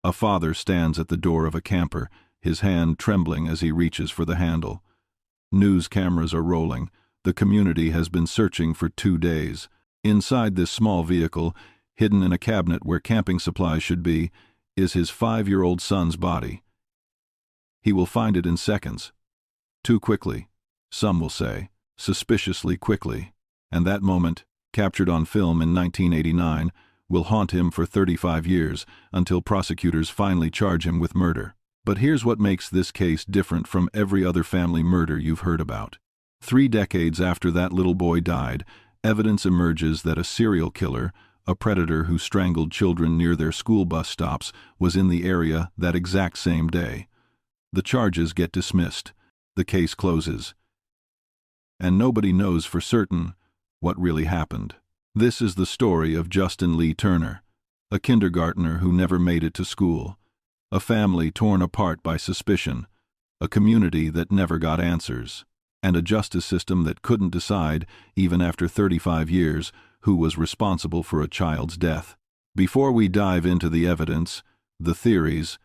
A father stands at the door of a camper, his hand trembling as he reaches for the handle. News cameras are rolling. The community has been searching for 2 days. Inside this small vehicle, hidden in a cabinet where camping supplies should be, is his 5-year-old son's body. He will find it in seconds. Too quickly, some will say, suspiciously quickly. And that moment, captured on film in 1989, will haunt him for 35 years until prosecutors finally charge him with murder. But here's what makes this case different from every other family murder you've heard about. 3 decades after that little boy died, evidence emerges that a serial killer, a predator who strangled children near their school bus stops, was in the area that exact same day. The charges get dismissed. The case closes. And nobody knows for certain what really happened. This is the story of Justin Lee Turner, a kindergartner who never made it to school, a family torn apart by suspicion, a community that never got answers, and a justice system that couldn't decide, even after 35 years, who was responsible for a child's death. Before we dive into the evidence, the theories,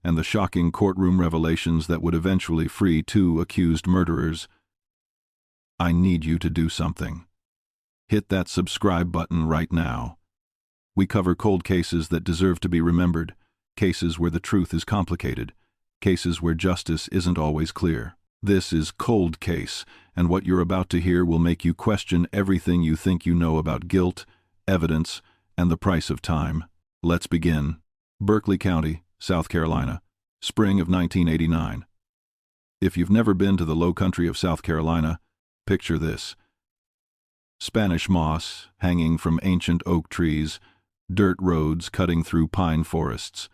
and the shocking courtroom revelations that would eventually free 2 accused murderers, I need you to do something. Hit that subscribe button right now. We cover cold cases that deserve to be remembered, cases where the truth is complicated, cases where justice isn't always clear. This is Cold Case, and what you're about to hear will make you question everything you think you know about guilt, evidence, and the price of time. Let's begin. Berkeley County, South Carolina, spring of 1989. If you've never been to the low country of South Carolina, picture this. Spanish moss hanging from ancient oak trees, dirt roads cutting through pine forests,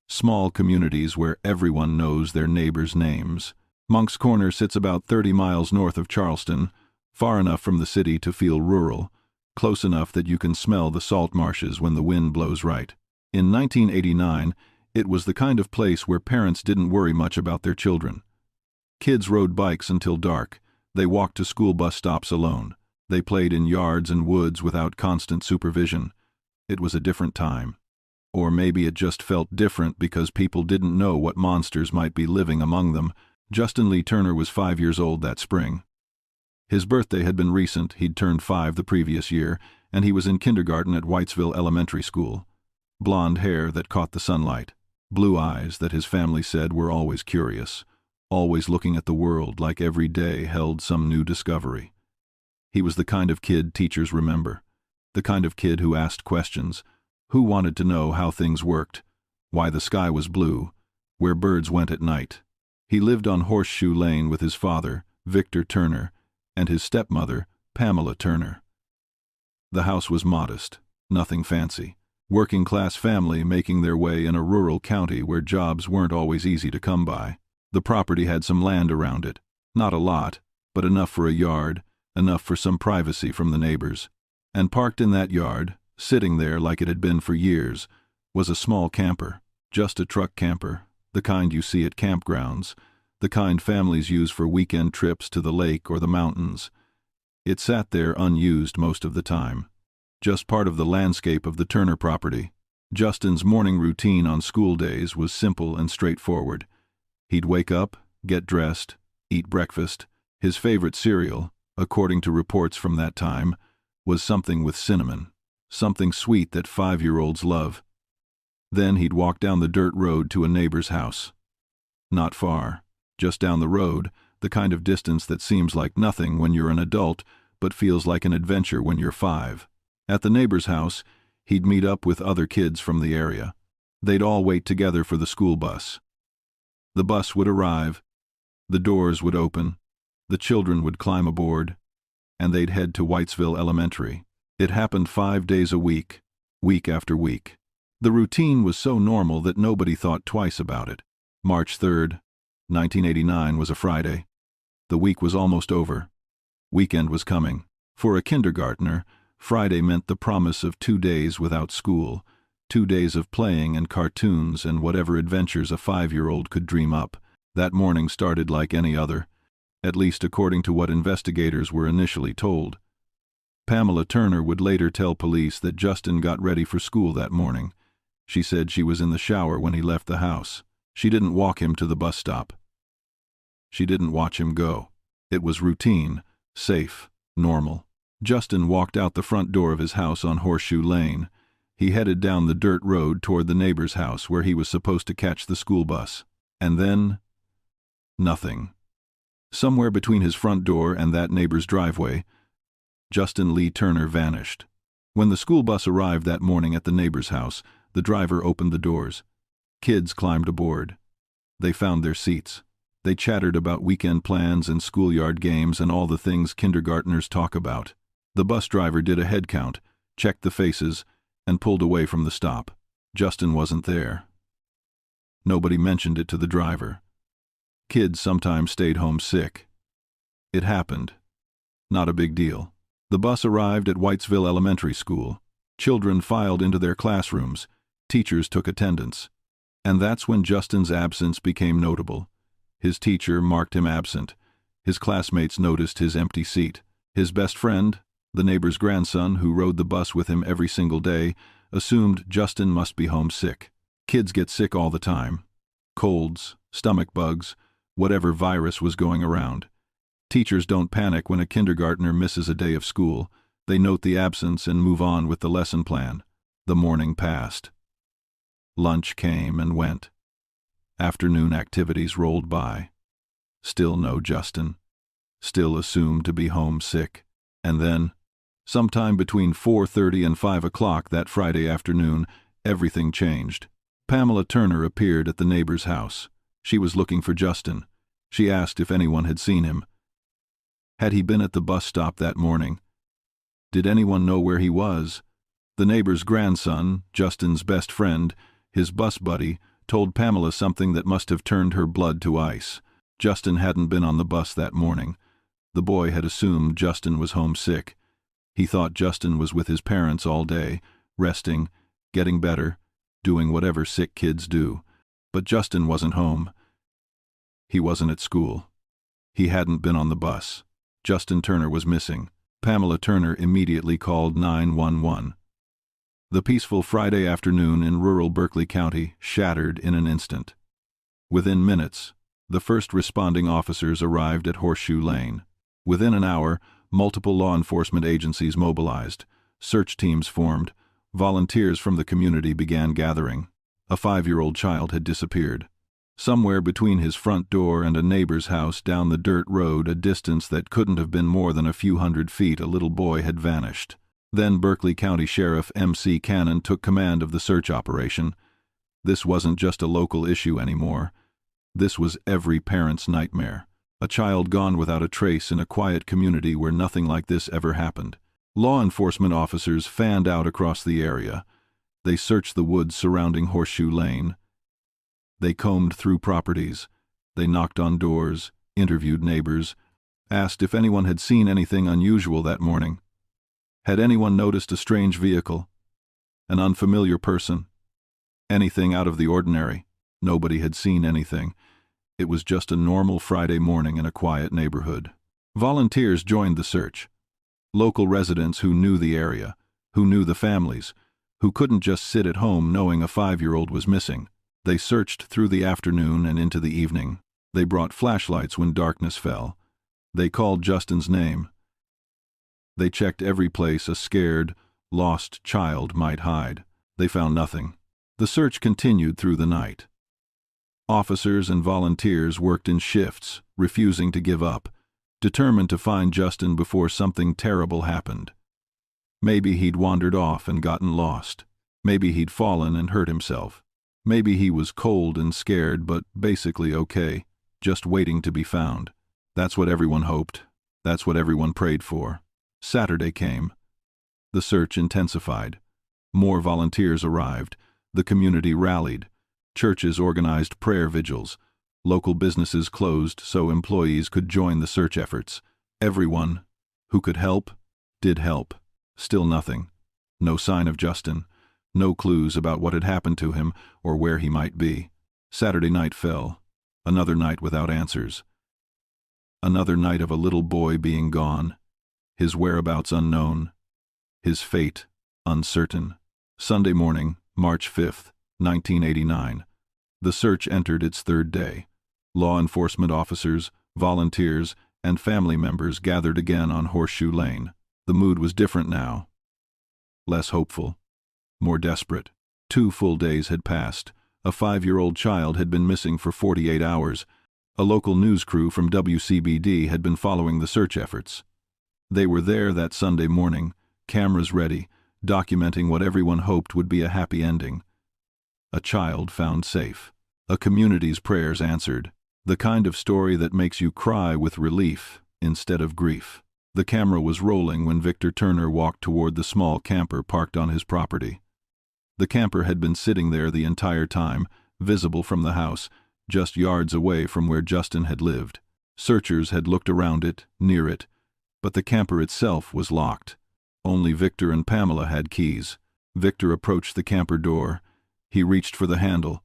small communities where everyone knows their neighbors' names. Moncks Corner sits about 30 miles north of Charleston, far enough from the city to feel rural, close enough that you can smell the salt marshes when the wind blows right. In 1989, it was the kind of place where parents didn't worry much about their children. Kids rode bikes until dark. They walked to school bus stops alone. They played in yards and woods without constant supervision. It was a different time. Or maybe it just felt different because people didn't know what monsters might be living among them. Justin Lee Turner was 5 years old that spring. His birthday had been recent. He'd turned 5 the previous year, and he was in kindergarten at Whitesville Elementary School. Blonde hair that caught the sunlight. Blue eyes that his family said were always curious, always looking at the world like every day held some new discovery. He was the kind of kid teachers remember, the kind of kid who asked questions, who wanted to know how things worked, why the sky was blue, where birds went at night. He lived on Horseshoe Lane with his father, Victor Turner, and his stepmother, Pamela Turner. The house was modest, nothing fancy. Working-class family making their way in a rural county where jobs weren't always easy to come by. The property had some land around it, not a lot, but enough for a yard, enough for some privacy from the neighbors. And parked in that yard, sitting there like it had been for years, was a small camper, just a truck camper, the kind you see at campgrounds, the kind families use for weekend trips to the lake or the mountains. It sat there unused most of the time, just part of the landscape of the Turner property. Justin's morning routine on school days was simple and straightforward. He'd wake up, get dressed, eat breakfast. His favorite cereal, according to reports from that time, was something with cinnamon, something sweet that 5-year-olds love. Then he'd walk down the dirt road to a neighbor's house. Not far, just down the road, the kind of distance that seems like nothing when you're an adult, but feels like an adventure when you're 5. At the neighbor's house, he'd meet up with other kids from the area. They'd all wait together for the school bus. The bus would arrive, the doors would open, the children would climb aboard, and they'd head to Whitesville Elementary. It happened 5 days a week, week after week. The routine was so normal that nobody thought twice about it. March 3rd, 1989 was a Friday. The week was almost over. Weekend was coming. For a kindergartner, Friday meant the promise of 2 days without school, 2 days of playing and cartoons and whatever adventures a 5-year-old could dream up. That morning started like any other, at least according to what investigators were initially told. Pamela Turner would later tell police that Justin got ready for school that morning. She said she was in the shower when he left the house. She didn't walk him to the bus stop. She didn't watch him go. It was routine, safe, normal. Justin walked out the front door of his house on Horseshoe Lane. He headed down the dirt road toward the neighbor's house where he was supposed to catch the school bus. And then, nothing. Somewhere between his front door and that neighbor's driveway, Justin Lee Turner vanished. When the school bus arrived that morning at the neighbor's house, the driver opened the doors. Kids climbed aboard. They found their seats. They chattered about weekend plans and schoolyard games and all the things kindergartners talk about. The bus driver did a head count, checked the faces, and pulled away from the stop. Justin wasn't there. Nobody mentioned it to the driver. Kids sometimes stayed home sick. It happened. Not a big deal. The bus arrived at Whitesville Elementary School. Children filed into their classrooms. Teachers took attendance. And that's when Justin's absence became notable. His teacher marked him absent. His classmates noticed his empty seat. His best friend, the neighbor's grandson who rode the bus with him every single day, assumed Justin must be homesick. Kids get sick all the time. Colds, stomach bugs, whatever virus was going around. Teachers don't panic when a kindergartner misses a day of school. They note the absence and move on with the lesson plan. The morning passed. Lunch came and went. Afternoon activities rolled by. Still no Justin. Still assumed to be homesick. And then, sometime between 4:30 and 5 o'clock that Friday afternoon, everything changed. Pamela Turner appeared at the neighbor's house. She was looking for Justin. She asked if anyone had seen him. Had he been at the bus stop that morning? Did anyone know where he was? The neighbor's grandson, Justin's best friend, his bus buddy, told Pamela something that must have turned her blood to ice. Justin hadn't been on the bus that morning. The boy had assumed Justin was homesick. He thought Justin was with his parents all day, resting, getting better, doing whatever sick kids do. But Justin wasn't home. He wasn't at school. He hadn't been on the bus. Justin Turner was missing. Pamela Turner immediately called 911. The peaceful Friday afternoon in rural Berkeley County shattered in an instant. Within minutes, the first responding officers arrived at Horseshoe Lane. Within an hour, multiple law enforcement agencies mobilized. Search teams formed. Volunteers from the community began gathering. A 5-year-old child had disappeared. Somewhere between his front door and a neighbor's house down the dirt road, a distance that couldn't have been more than a few hundred feet, a little boy had vanished. Then Berkeley County Sheriff M.C. Cannon took command of the search operation. This wasn't just a local issue anymore. This was every parent's nightmare. A child gone without a trace in a quiet community where nothing like this ever happened. Law enforcement officers fanned out across the area. They searched the woods surrounding Horseshoe Lane. They combed through properties. They knocked on doors, interviewed neighbors, asked if anyone had seen anything unusual that morning. Had anyone noticed a strange vehicle? An unfamiliar person? Anything out of the ordinary? Nobody had seen anything. It was just a normal Friday morning in a quiet neighborhood. Volunteers joined the search. Local residents who knew the area, who knew the families, who couldn't just sit at home knowing a 5-year-old was missing. They searched through the afternoon and into the evening. They brought flashlights when darkness fell. They called Justin's name. They checked every place a scared, lost child might hide. They found nothing. The search continued through the night. Officers and volunteers worked in shifts, refusing to give up, determined to find Justin before something terrible happened. Maybe he'd wandered off and gotten lost. Maybe he'd fallen and hurt himself. Maybe he was cold and scared, but basically okay, just waiting to be found. That's what everyone hoped. That's what everyone prayed for. Saturday came. The search intensified. More volunteers arrived. The community rallied. Churches organized prayer vigils. Local businesses closed so employees could join the search efforts. Everyone who could help did help. Still nothing. No sign of Justin. No clues about what had happened to him or where he might be. Saturday night fell. Another night without answers. Another night of a little boy being gone. His whereabouts unknown. His fate uncertain. Sunday morning, March 5th, 1989. The search entered its third day. Law enforcement officers, volunteers, and family members gathered again on Horseshoe Lane. The mood was different now. Less hopeful, more desperate. 2 full days had passed. A 5-year-old child had been missing for 48 hours. A local news crew from WCBD had been following the search efforts. They were there that Sunday morning, cameras ready, documenting what everyone hoped would be a happy ending. A child found safe. A community's prayers answered. The kind of story that makes you cry with relief instead of grief. The camera was rolling when Victor Turner walked toward the small camper parked on his property. The camper had been sitting there the entire time, visible from the house, just yards away from where Justin had lived. Searchers had looked around it, near it, but the camper itself was locked. Only Victor and Pamela had keys. Victor approached the camper door. He reached for the handle.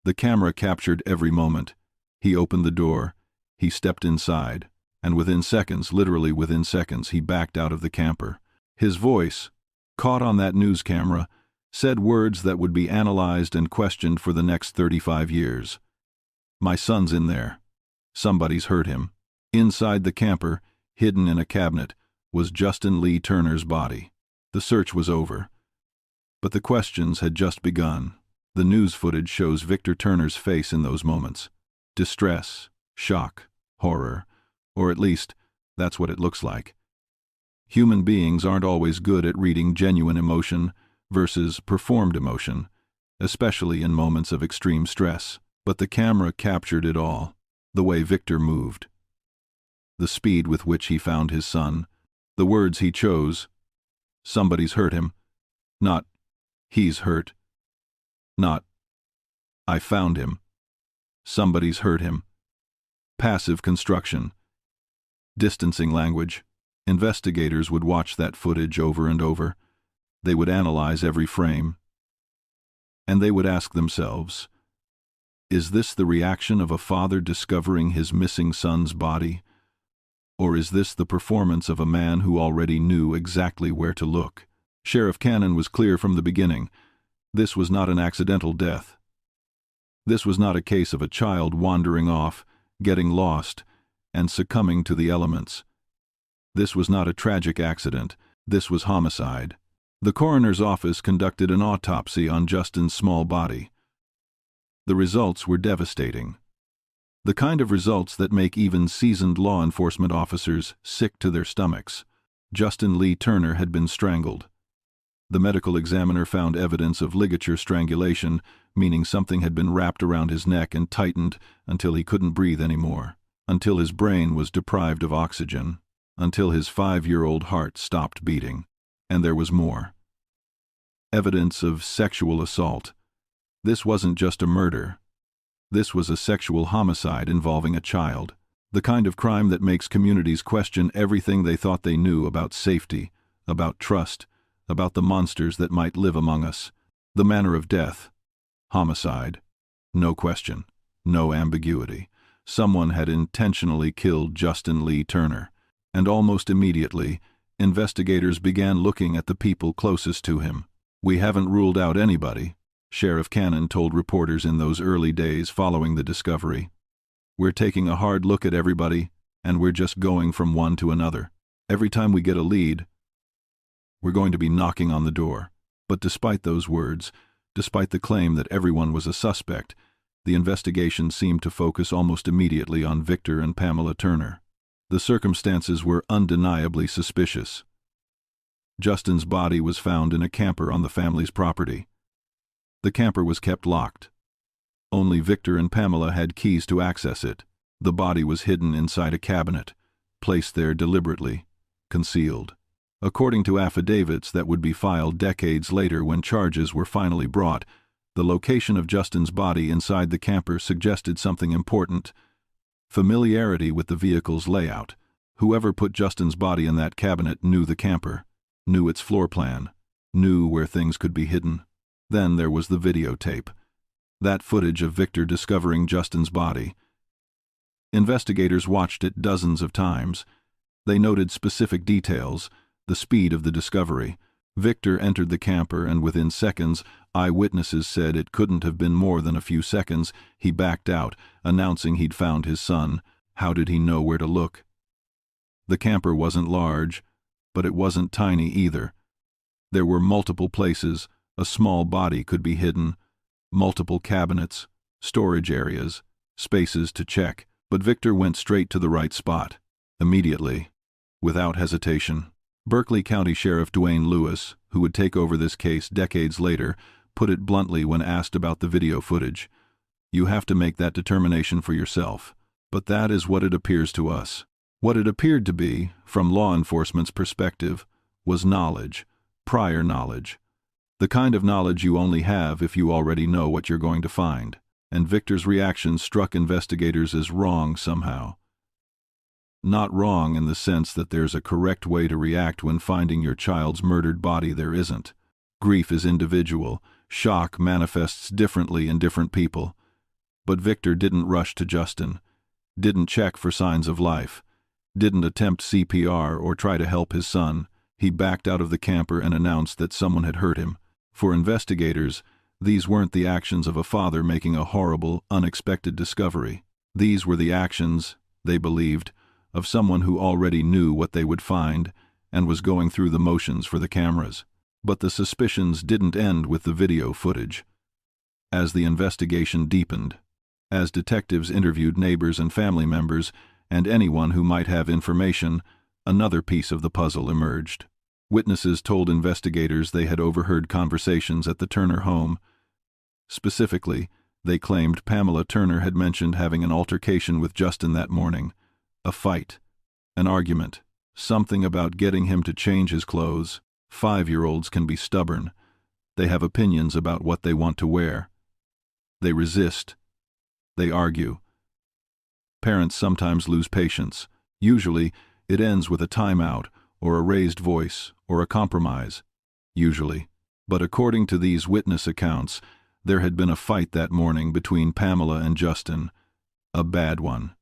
The camera captured every moment. He opened the door. He stepped inside, and within seconds, literally within seconds, he backed out of the camper. His voice, caught on that news camera, said words that would be analyzed and questioned for the next 35 years. "My son's in there. Somebody's hurt him." Inside the camper, hidden in a cabinet, was Justin Lee Turner's body. The search was over. But the questions had just begun. The news footage shows Victor Turner's face in those moments. Distress, shock, horror, or at least, that's what it looks like. Human beings aren't always good at reading genuine emotion versus performed emotion, especially in moments of extreme stress. But the camera captured it all. The way Victor moved. The speed with which he found his son. The words he chose. "Somebody's hurt him." Not, "He's hurt." Not, "I found him." "Somebody's hurt him." Passive construction. Distancing language. Investigators would watch that footage over and over. They would analyze every frame. And they would ask themselves, is this the reaction of a father discovering his missing son's body? Or is this the performance of a man who already knew exactly where to look? Sheriff Cannon was clear from the beginning. This was not an accidental death. This was not a case of a child wandering off, getting lost, and succumbing to the elements. This was not a tragic accident. This was homicide. The coroner's office conducted an autopsy on Justin's small body. The results were devastating. The kind of results that make even seasoned law enforcement officers sick to their stomachs. Justin Lee Turner had been strangled. The medical examiner found evidence of ligature strangulation, meaning something had been wrapped around his neck and tightened until he couldn't breathe anymore, until his brain was deprived of oxygen, until his 5-year-old heart stopped beating. And there was more. Evidence of sexual assault. This wasn't just a murder. This was a sexual homicide involving a child. The kind of crime that makes communities question everything they thought they knew about safety, about trust, about the monsters that might live among us. The manner of death. Homicide. No question. No ambiguity. Someone had intentionally killed Justin Lee Turner. And almost immediately, investigators began looking at the people closest to him. "We haven't ruled out anybody," Sheriff Cannon told reporters in those early days following the discovery. "We're taking a hard look at everybody, and we're just going from one to another. Every time we get a lead, we're going to be knocking on the door." But despite those words, despite the claim that everyone was a suspect, the investigation seemed to focus almost immediately on Victor and Pamela Turner. The circumstances were undeniably suspicious. Justin's body was found in a camper on the family's property. The camper was kept locked. Only Victor and Pamela had keys to access it. The body was hidden inside a cabinet, placed there deliberately, concealed. According to affidavits that would be filed decades later when charges were finally brought, the location of Justin's body inside the camper suggested something important: familiarity with the vehicle's layout. Whoever put Justin's body in that cabinet knew the camper, knew its floor plan, knew where things could be hidden. Then there was the videotape. That footage of Victor discovering Justin's body. Investigators watched it dozens of times. They noted specific details, the speed of the discovery. Victor entered the camper and within seconds, Eyewitnesses said it couldn't have been more than a few seconds. He backed out, announcing he'd found his son. How did he know where to look? The camper wasn't large, but it wasn't tiny either. There were multiple places a small body could be hidden, multiple cabinets, storage areas, spaces to check, but Victor went straight to the right spot, immediately, without hesitation. Berkeley County Sheriff Dwayne Lewis, who would take over this case decades later, put it bluntly when asked about the video footage. You have to make that determination for yourself. But that is what it appears to us. What it appeared to be, from law enforcement's perspective, was knowledge, prior knowledge. The kind of knowledge you only have if you already know what you're going to find. And Victor's reaction struck investigators as wrong somehow. Not wrong in the sense that there's a correct way to react when finding your child's murdered body. There isn't. Grief is individual. Shock manifests differently in different people. But Victor didn't rush to Justin, didn't check for signs of life, didn't attempt CPR or try to help his son. He backed out of the camper and announced that someone had hurt him. For investigators, these weren't the actions of a father making a horrible, unexpected discovery. These were the actions, they believed, of someone who already knew what they would find and was going through the motions for the cameras. But the suspicions didn't end with the video footage. As the investigation deepened, as detectives interviewed neighbors and family members and anyone who might have information, another piece of the puzzle emerged. Witnesses told investigators they had overheard conversations at the Turner home. Specifically, they claimed Pamela Turner had mentioned having an altercation with Justin that morning. A fight, an argument, something about getting him to change his clothes. 5-year-olds can be stubborn. They have opinions about what they want to wear. They resist. They argue. Parents sometimes lose patience. Usually, it ends with a timeout, or a raised voice, or a compromise. Usually. But according to these witness accounts, there had been a fight that morning between Pamela and Justin. A bad one.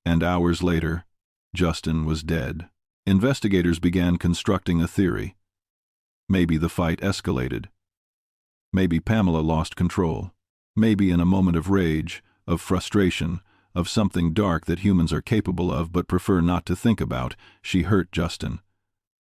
And hours later, Justin was dead. Investigators began constructing a theory. Maybe the fight escalated. Maybe Pamela lost control. Maybe in a moment of rage, of frustration, of something dark that humans are capable of but prefer not to think about, she hurt Justin,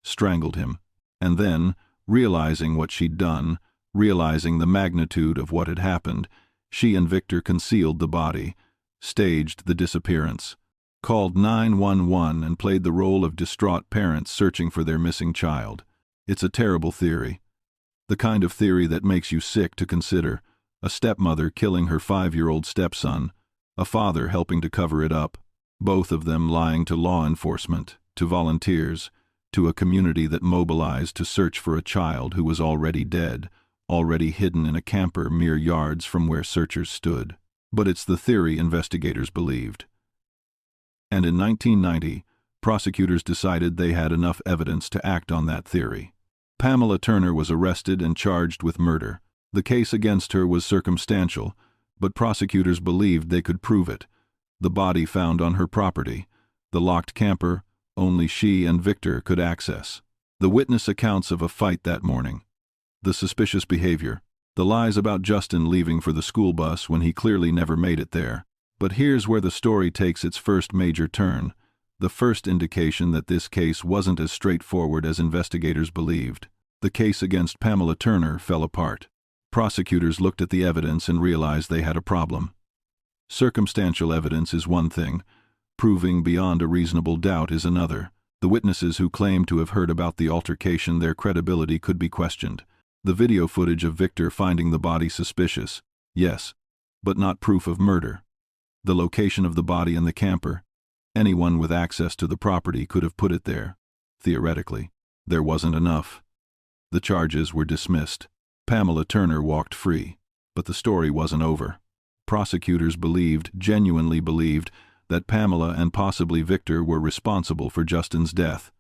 strangled him, and then, realizing what she'd done, realizing the magnitude of what had happened, she and Victor concealed the body, staged the disappearance, called 911 and played the role of distraught parents searching for their missing child. It's a terrible theory. The kind of theory that makes you sick to consider. A stepmother killing her 5-year-old stepson, a father helping to cover it up, both of them lying to law enforcement, to volunteers, to a community that mobilized to search for a child who was already dead, already hidden in a camper mere yards from where searchers stood. But it's the theory investigators believed. And in 1990, prosecutors decided they had enough evidence to act on that theory. Pamela Turner was arrested and charged with murder. The case against her was circumstantial, but prosecutors believed they could prove it. The body found on her property, the locked camper, only she and Victor could access. The witness accounts of a fight that morning. The suspicious behavior. The lies about Justin leaving for the school bus when he clearly never made it there. But here's where the story takes its first major turn. The first indication that this case wasn't as straightforward as investigators believed. The case against Pamela Turner fell apart. Prosecutors looked at the evidence and realized they had a problem. Circumstantial evidence is one thing. Proving beyond a reasonable doubt is another. The witnesses who claimed to have heard about the altercation, their credibility could be questioned. The video footage of Victor finding the body suspicious, yes, but not proof of murder. The location of the body in the camper. Anyone with access to the property could have put it there. Theoretically, there wasn't enough. The charges were dismissed. Pamela Turner walked free, but the story wasn't over. Prosecutors genuinely believed, that Pamela and possibly Victor were responsible for Justin's death.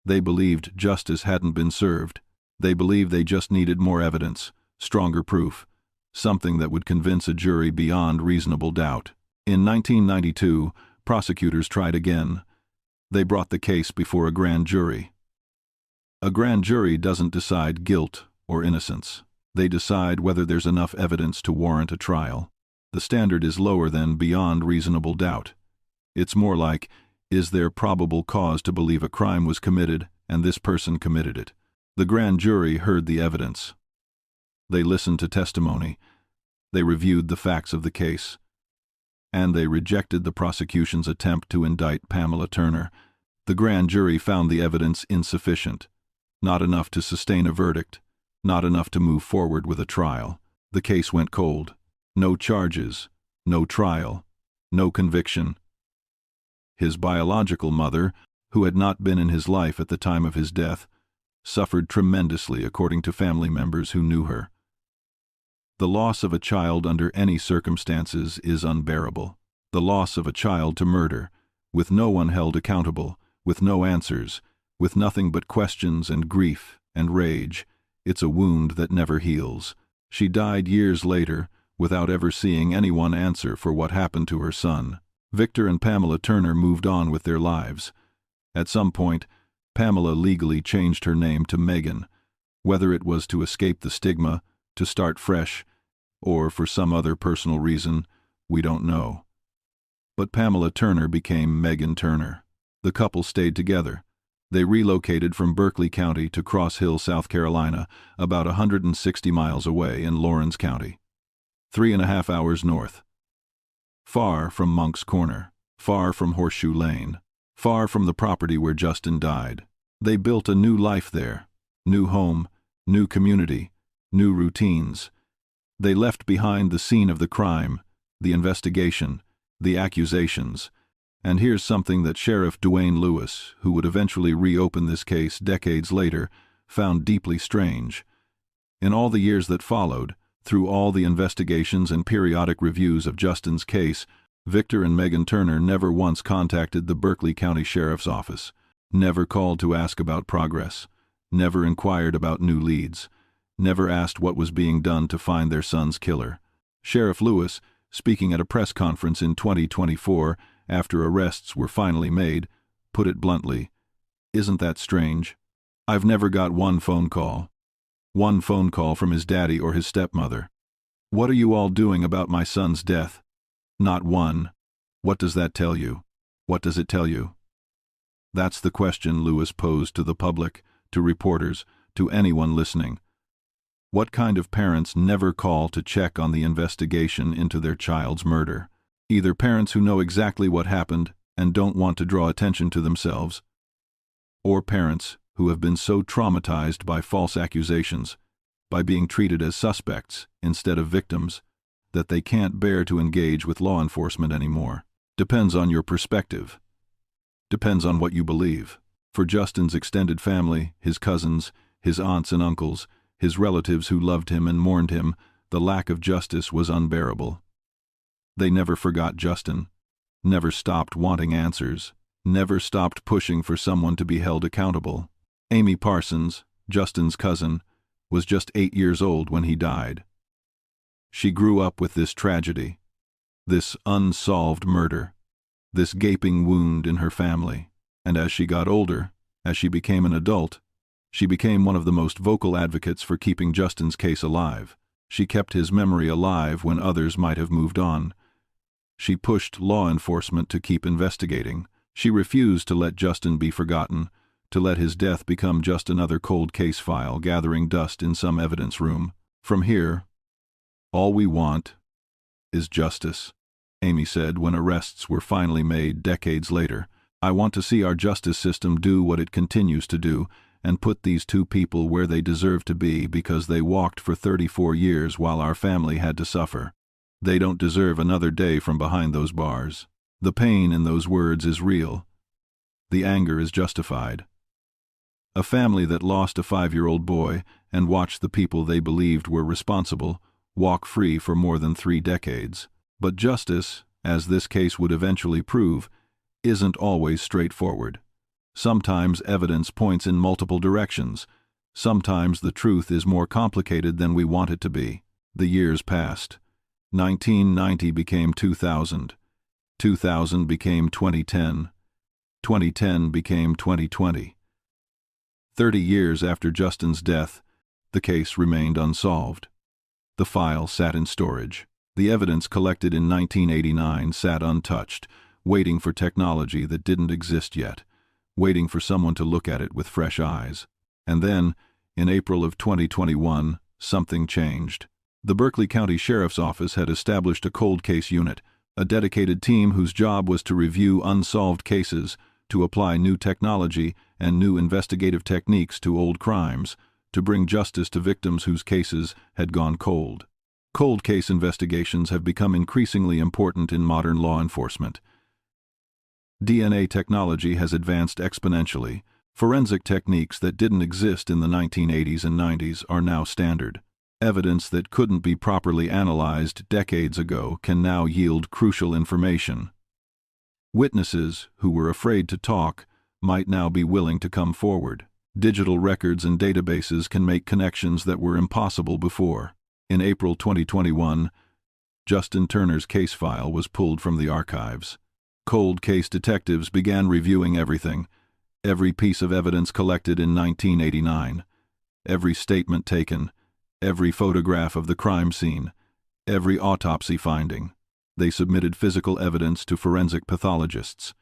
They believed justice hadn't been served. They believed they just needed more evidence, stronger proof, something that would convince a jury beyond reasonable doubt. In 1992, prosecutors tried again. They brought the case before a grand jury. A grand jury doesn't decide guilt or innocence. They decide whether there's enough evidence to warrant a trial. The standard is lower than beyond reasonable doubt. It's more like, is there probable cause to believe a crime was committed and this person committed it? The grand jury heard the evidence. They listened to testimony. They reviewed the facts of the case. And they rejected the prosecution's attempt to indict Pamela Turner. The grand jury found the evidence insufficient, not enough to sustain a verdict, not enough to move forward with a trial. The case went cold. No charges, no trial, no conviction. His biological mother, who had not been in his life at the time of his death, suffered tremendously according to family members who knew her. The loss of a child under any circumstances is unbearable. The loss of a child to murder, with no one held accountable, with no answers, with nothing but questions and grief and rage, it's a wound that never heals. She died years later, without ever seeing anyone answer for what happened to her son. Victor and Pamela Turner moved on with their lives. At some point, Pamela legally changed her name to Megan, whether it was to escape the stigma, to start fresh, or for some other personal reason, we don't know. But Pamela Turner became Megan Turner. The couple stayed together. They relocated from Berkeley County to Cross Hill, South Carolina, about 160 miles away in Lawrence County, 3.5 hours north. Far from Moncks Corner, far from Horseshoe Lane, far from the property where Justin died. They built a new life there, new home, new community, new routines. They left behind the scene of the crime, the investigation, the accusations. And here's something that Sheriff Dwayne Lewis, who would eventually reopen this case decades later, found deeply strange. In all the years that followed, through all the investigations and periodic reviews of Justin's case, Victor and Megan Turner never once contacted the Berkeley County Sheriff's Office, never called to ask about progress, never inquired about new leads, never asked what was being done to find their son's killer. Sheriff Lewis, speaking at a press conference in 2024 after arrests were finally made, put it bluntly, "Isn't that strange? I've never got one phone call from his daddy or his stepmother. What are you all doing about my son's death? Not one. What does that tell you? What does it tell you?" That's the question Lewis posed to the public, to reporters, to anyone listening. What kind of parents never call to check on the investigation into their child's murder? Either parents who know exactly what happened and don't want to draw attention to themselves, or parents who have been so traumatized by false accusations, by being treated as suspects instead of victims, that they can't bear to engage with law enforcement anymore. Depends on your perspective. Depends on what you believe. For Justin's extended family, his cousins, his aunts and uncles, his relatives who loved him and mourned him, the lack of justice was unbearable. They never forgot Justin, never stopped wanting answers, never stopped pushing for someone to be held accountable. Amy Parsons, Justin's cousin, was just 8 years old when he died. She grew up with this tragedy, this unsolved murder, this gaping wound in her family, and as she got older, as she became an adult, she became one of the most vocal advocates for keeping Justin's case alive. She kept his memory alive when others might have moved on. She pushed law enforcement to keep investigating. She refused to let Justin be forgotten, to let his death become just another cold case file gathering dust in some evidence room. From here, all we want is justice, Amy said when arrests were finally made decades later. I want to see our justice system do what it continues to do, and put these two people where they deserve to be because they walked for 34 years while our family had to suffer. They don't deserve another day from behind those bars. The pain in those words is real. The anger is justified. A family that lost a 5-year-old boy and watched the people they believed were responsible walk free for more than 3 decades. But justice, as this case would eventually prove, isn't always straightforward. Sometimes evidence points in multiple directions. Sometimes the truth is more complicated than we want it to be. The years passed. 1990 became 2000. 2000 became 2010. 2010 became 2020. 30 years after Justin's death, The case remained unsolved. The file sat in storage. The evidence collected in 1989 sat untouched, waiting for technology that didn't exist yet, waiting for someone to look at it with fresh eyes. And then, in April of 2021, something changed. The Berkeley County Sheriff's Office had established a cold case unit, a dedicated team whose job was to review unsolved cases, to apply new technology and new investigative techniques to old crimes, to bring justice to victims whose cases had gone cold. Cold case investigations have become increasingly important in modern law enforcement. DNA technology has advanced exponentially. Forensic techniques that didn't exist in the 1980s and 90s are now standard. Evidence that couldn't be properly analyzed decades ago can now yield crucial information. Witnesses who were afraid to talk might now be willing to come forward. Digital records and databases can make connections that were impossible before. In April 2021, Justin Turner's case file was pulled from the archives. Cold case detectives began reviewing everything, every piece of evidence collected in 1989, every statement taken, every photograph of the crime scene, every autopsy finding. They submitted physical evidence to forensic pathologists.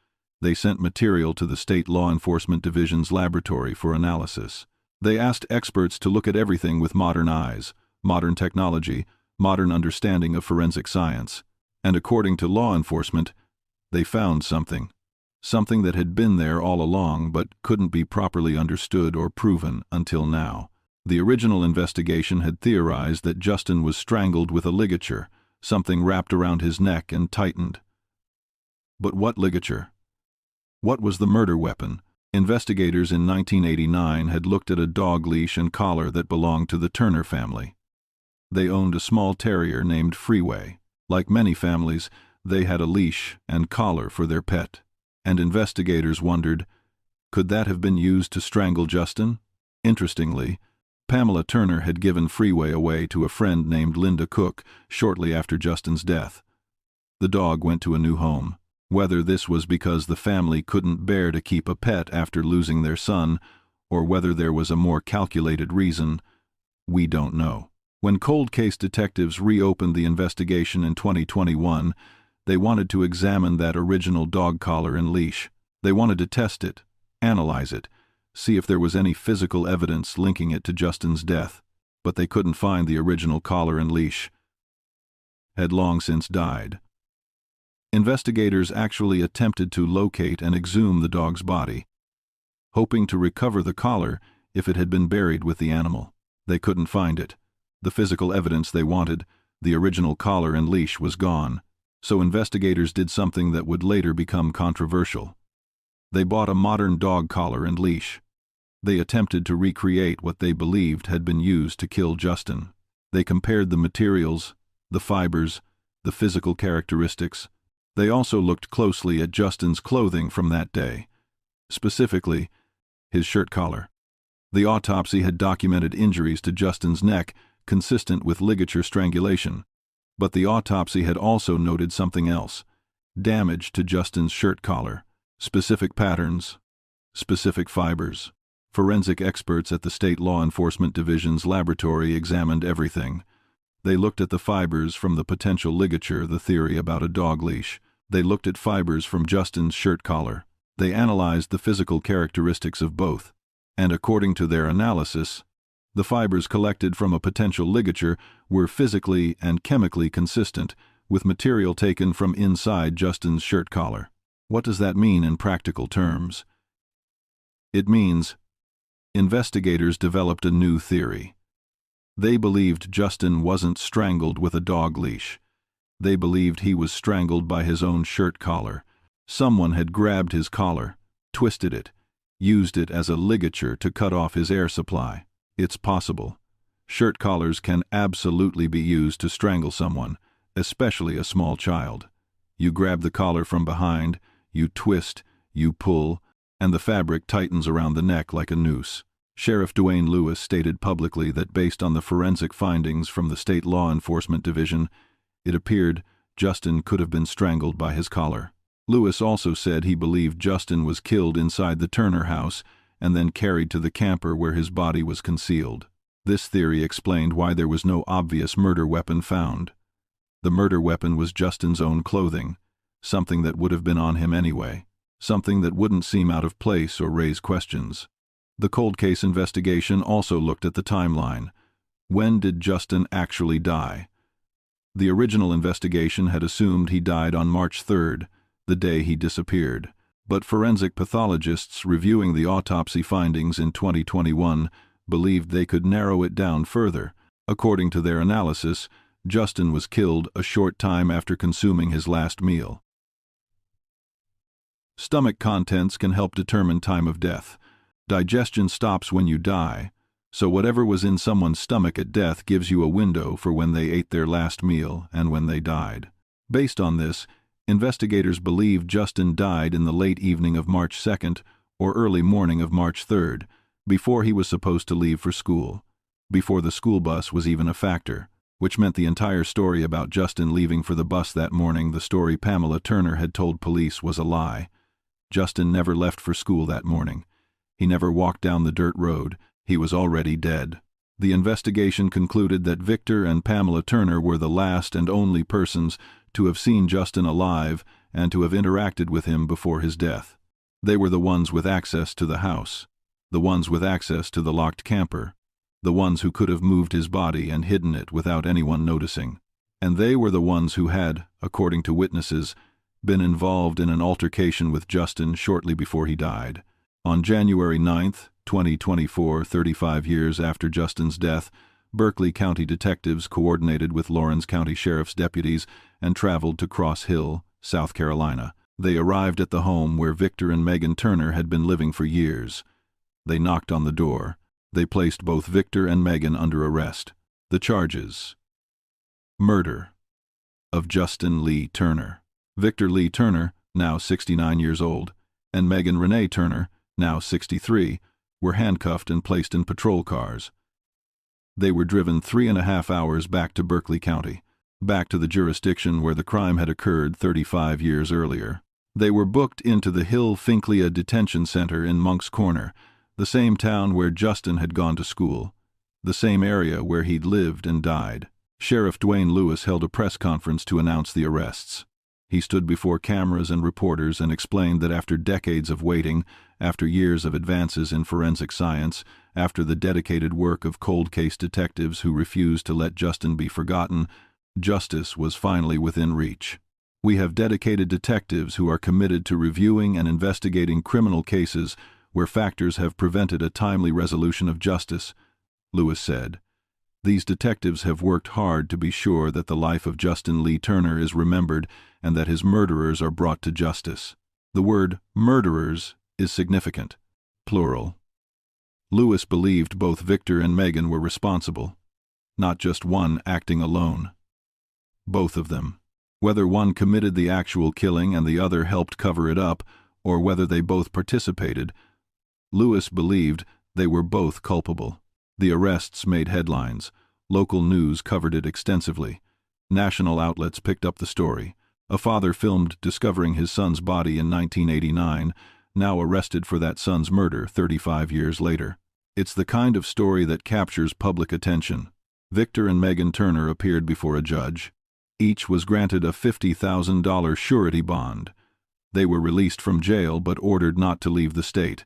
They sent material to the State Law Enforcement Division's laboratory for analysis. They asked experts to look at everything with modern eyes, modern technology, modern understanding of forensic science. And according to law enforcement, they found something that had been there all along but couldn't be properly understood or proven until now. The original investigation had theorized that Justin was strangled with a ligature, something wrapped around his neck and tightened. But what ligature? What was the murder weapon? Investigators in 1989 had looked at a dog leash and collar that belonged to the Turner family. They owned a small terrier named Freeway. Like many families, they had a leash and collar for their pet. And investigators wondered, could that have been used to strangle Justin? Interestingly, Pamela Turner had given Freeway away to a friend named Linda Cook shortly after Justin's death. The dog went to a new home. Whether this was because the family couldn't bear to keep a pet after losing their son, or whether there was a more calculated reason, we don't know. When cold case detectives reopened the investigation in 2021, they wanted to examine that original dog collar and leash. They wanted to test it, analyze it, see if there was any physical evidence linking it to Justin's death. But they couldn't find the original collar and leash. Had long since died. Investigators actually attempted to locate and exhume the dog's body, hoping to recover the collar if it had been buried with the animal. They couldn't find it. The physical evidence they wanted, the original collar and leash, was gone. So investigators did something that would later become controversial. They bought a modern dog collar and leash. They attempted to recreate what they believed had been used to kill Justin. They compared the materials, the fibers, the physical characteristics. They also looked closely at Justin's clothing from that day, specifically his shirt collar. The autopsy had documented injuries to Justin's neck consistent with ligature strangulation. But the autopsy had also noted something else: damage to Justin's shirt collar, specific patterns, specific fibers. Forensic experts at the State Law Enforcement Division's laboratory examined everything. They looked at the fibers from the potential ligature, the theory about a dog leash. They looked at fibers from Justin's shirt collar. They analyzed the physical characteristics of both. And according to their analysis, the fibers collected from a potential ligature were physically and chemically consistent with material taken from inside Justin's shirt collar. What does that mean in practical terms? It means investigators developed a new theory. They believed Justin wasn't strangled with a dog leash. They believed he was strangled by his own shirt collar. Someone had grabbed his collar, twisted it, used it as a ligature to cut off his air supply. It's possible. Shirt collars can absolutely be used to strangle someone, especially a small child. You grab the collar from behind, you twist, you pull, and the fabric tightens around the neck like a noose. Sheriff Dwayne Lewis stated publicly that based on the forensic findings from the State Law Enforcement Division, it appeared Justin could have been strangled by his collar. Lewis also said he believed Justin was killed inside the Turner house and then carried to the camper where his body was concealed. This theory explained why there was no obvious murder weapon found. The murder weapon was Justin's own clothing, something that would have been on him anyway, something that wouldn't seem out of place or raise questions. The cold case investigation also looked at the timeline. When did Justin actually die? The original investigation had assumed he died on March 3rd, the day he disappeared. But forensic pathologists reviewing the autopsy findings in 2021 believed they could narrow it down further. According to their analysis, Justin was killed a short time after consuming his last meal. Stomach contents can help determine time of death. Digestion stops when you die, so whatever was in someone's stomach at death gives you a window for when they ate their last meal and when they died. Based on this, investigators believe Justin died in the late evening of March 2nd or early morning of March 3rd, before he was supposed to leave for school, before the school bus was even a factor, which meant the entire story about Justin leaving for the bus that morning, the story Pamela Turner had told police, was a lie. Justin never left for school that morning. He never walked down the dirt road. He was already dead. The investigation concluded that Victor and Pamela Turner were the last and only persons to have seen Justin alive and to have interacted with him before his death. They were the ones with access to the house, the ones with access to the locked camper, the ones who could have moved his body and hidden it without anyone noticing. And they were the ones who had, according to witnesses, been involved in an altercation with Justin shortly before he died. On January 9, 2024, 35 years after Justin's death, Berkeley County detectives coordinated with Lawrence County Sheriff's deputies and traveled to Cross Hill, South Carolina. They arrived at the home where Victor and Megan Turner had been living for years. They knocked on the door. They placed both Victor and Megan under arrest. The charges: murder of Justin Lee Turner. Victor Lee Turner, now 69 years old, and Megan Renee Turner, now 63, were handcuffed and placed in patrol cars. They were driven 3.5 hours back to Berkeley County, back to the jurisdiction where the crime had occurred 35 years earlier. They were booked into the Hill Finchlea Detention Center in Moncks Corner, the same town where Justin had gone to school, the same area where he'd lived and died. Sheriff Dwayne Lewis held a press conference to announce the arrests. He stood before cameras and reporters and explained that after decades of waiting, after years of advances in forensic science, after the dedicated work of cold case detectives who refused to let Justin be forgotten, justice was finally within reach. We have dedicated detectives who are committed to reviewing and investigating criminal cases where factors have prevented a timely resolution of justice, Lewis said. These detectives have worked hard to be sure that the life of Justin Lee Turner is remembered and that his murderers are brought to justice. The word murderers is significant, plural. Lewis believed both Victor and Megan were responsible, not just one acting alone. Both of them. Whether one committed the actual killing and the other helped cover it up, or whether they both participated, Lewis believed they were both culpable. The arrests made headlines. Local news covered it extensively. National outlets picked up the story. A father filmed discovering his son's body in 1989, now arrested for that son's murder 35 years later. It's the kind of story that captures public attention. Victor and Megan Turner appeared before a judge. Each was granted a $50,000 surety bond. They were released from jail but ordered not to leave the state.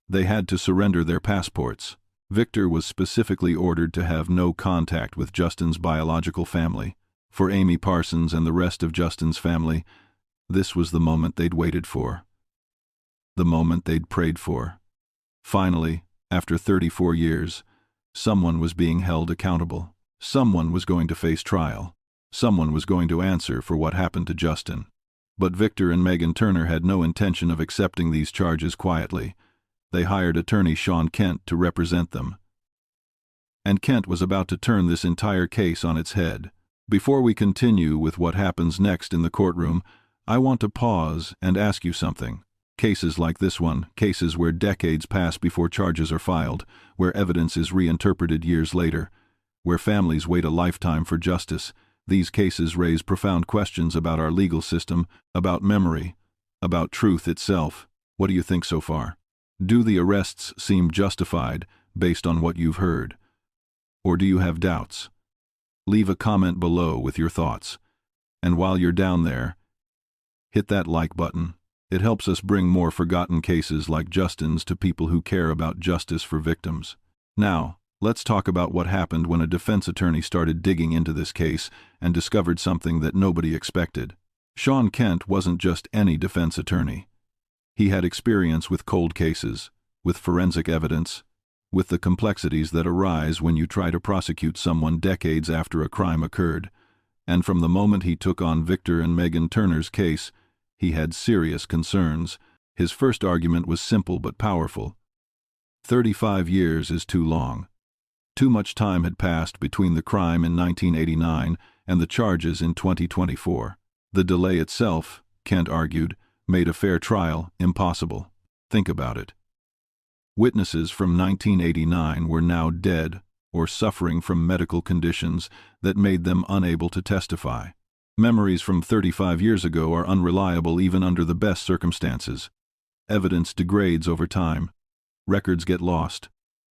They had to surrender their passports. Victor was specifically ordered to have no contact with Justin's biological family. For Amy Parsons and the rest of Justin's family, this was the moment they'd waited for. The moment they'd prayed for. Finally, after 34 years, someone was being held accountable. Someone was going to face trial. Someone was going to answer for what happened to Justin. But Victor and Megan Turner had no intention of accepting these charges quietly. They hired attorney Sean Kent to represent them. And Kent was about to turn this entire case on its head. Before we continue with what happens next in the courtroom, I want to pause and ask you something. Cases like this one, cases where decades pass before charges are filed, where evidence is reinterpreted years later, where families wait a lifetime for justice, these cases raise profound questions about our legal system, about memory, about truth itself. What do you think so far? Do the arrests seem justified based on what you've heard? Or do you have doubts? Leave a comment below with your thoughts. And while you're down there, hit that like button. It helps us bring more forgotten cases like Justin's to people who care about justice for victims. Now, let's talk about what happened when a defense attorney started digging into this case and discovered something that nobody expected. Sean Kent wasn't just any defense attorney. He had experience with cold cases, with forensic evidence, with the complexities that arise when you try to prosecute someone decades after a crime occurred. And from the moment he took on Victor and Megan Turner's case, he had serious concerns. His first argument was simple but powerful. 35 years is too long. Too much time had passed between the crime in 1989 and the charges in 2024. The delay itself, Kent argued, made a fair trial impossible. Think about it. Witnesses from 1989 were now dead or suffering from medical conditions that made them unable to testify. Memories from 35 years ago are unreliable even under the best circumstances. Evidence degrades over time. Records get lost.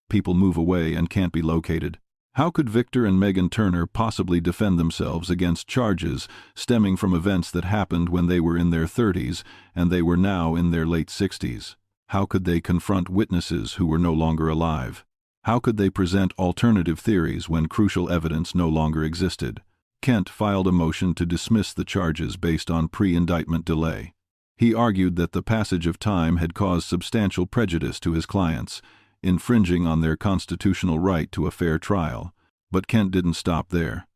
People move away and can't be located. How could Victor and Megan Turner possibly defend themselves against charges stemming from events that happened when they were in their 30s and they were now in their late 60s? How could they confront witnesses who were no longer alive? How could they present alternative theories when crucial evidence no longer existed? Kent filed a motion to dismiss the charges based on pre-indictment delay. He argued that the passage of time had caused substantial prejudice to his clients, infringing on their constitutional right to a fair trial. But Kent didn't stop there.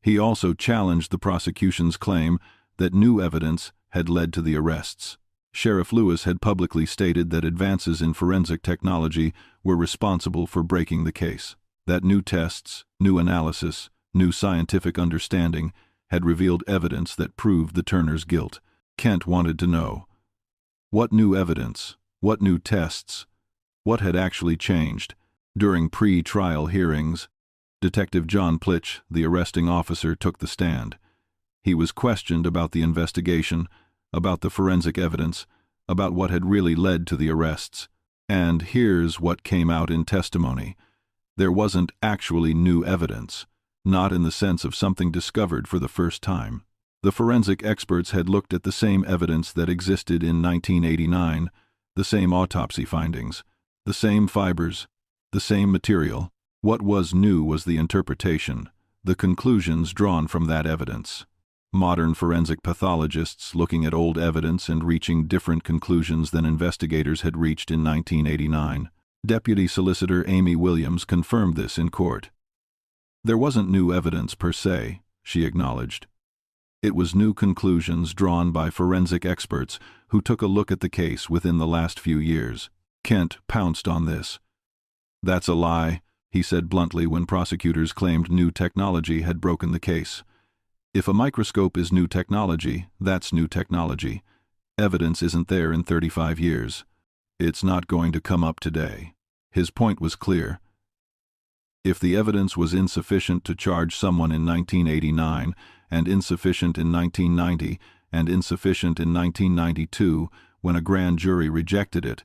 He also challenged the prosecution's claim that new evidence had led to the arrests. Sheriff Lewis had publicly stated that advances in forensic technology were responsible for breaking the case, that new tests, new analysis, new scientific understanding had revealed evidence that proved the Turners' guilt. Kent wanted to know, what new evidence, what new tests, what had actually changed? During pre-trial hearings, Detective John Plitch, the arresting officer, took the stand. He was questioned about the investigation, about the forensic evidence, about what had really led to the arrests. And here's what came out in testimony. There wasn't actually new evidence, not in the sense of something discovered for the first time. The forensic experts had looked at the same evidence that existed in 1989, the same autopsy findings, the same fibers, the same material. What was new was the interpretation, the conclusions drawn from that evidence. Modern forensic pathologists looking at old evidence and reaching different conclusions than investigators had reached in 1989. Deputy Solicitor Amy Williams confirmed this in court. There wasn't new evidence per se, she acknowledged. It was new conclusions drawn by forensic experts who took a look at the case within the last few years. Kent pounced on this. That's a lie, he said bluntly when prosecutors claimed new technology had broken the case. If a microscope is new technology, that's new technology. Evidence isn't there in 35 years. It's not going to come up today. His point was clear. If the evidence was insufficient to charge someone in 1989, and insufficient in 1990, and insufficient in 1992, when a grand jury rejected it,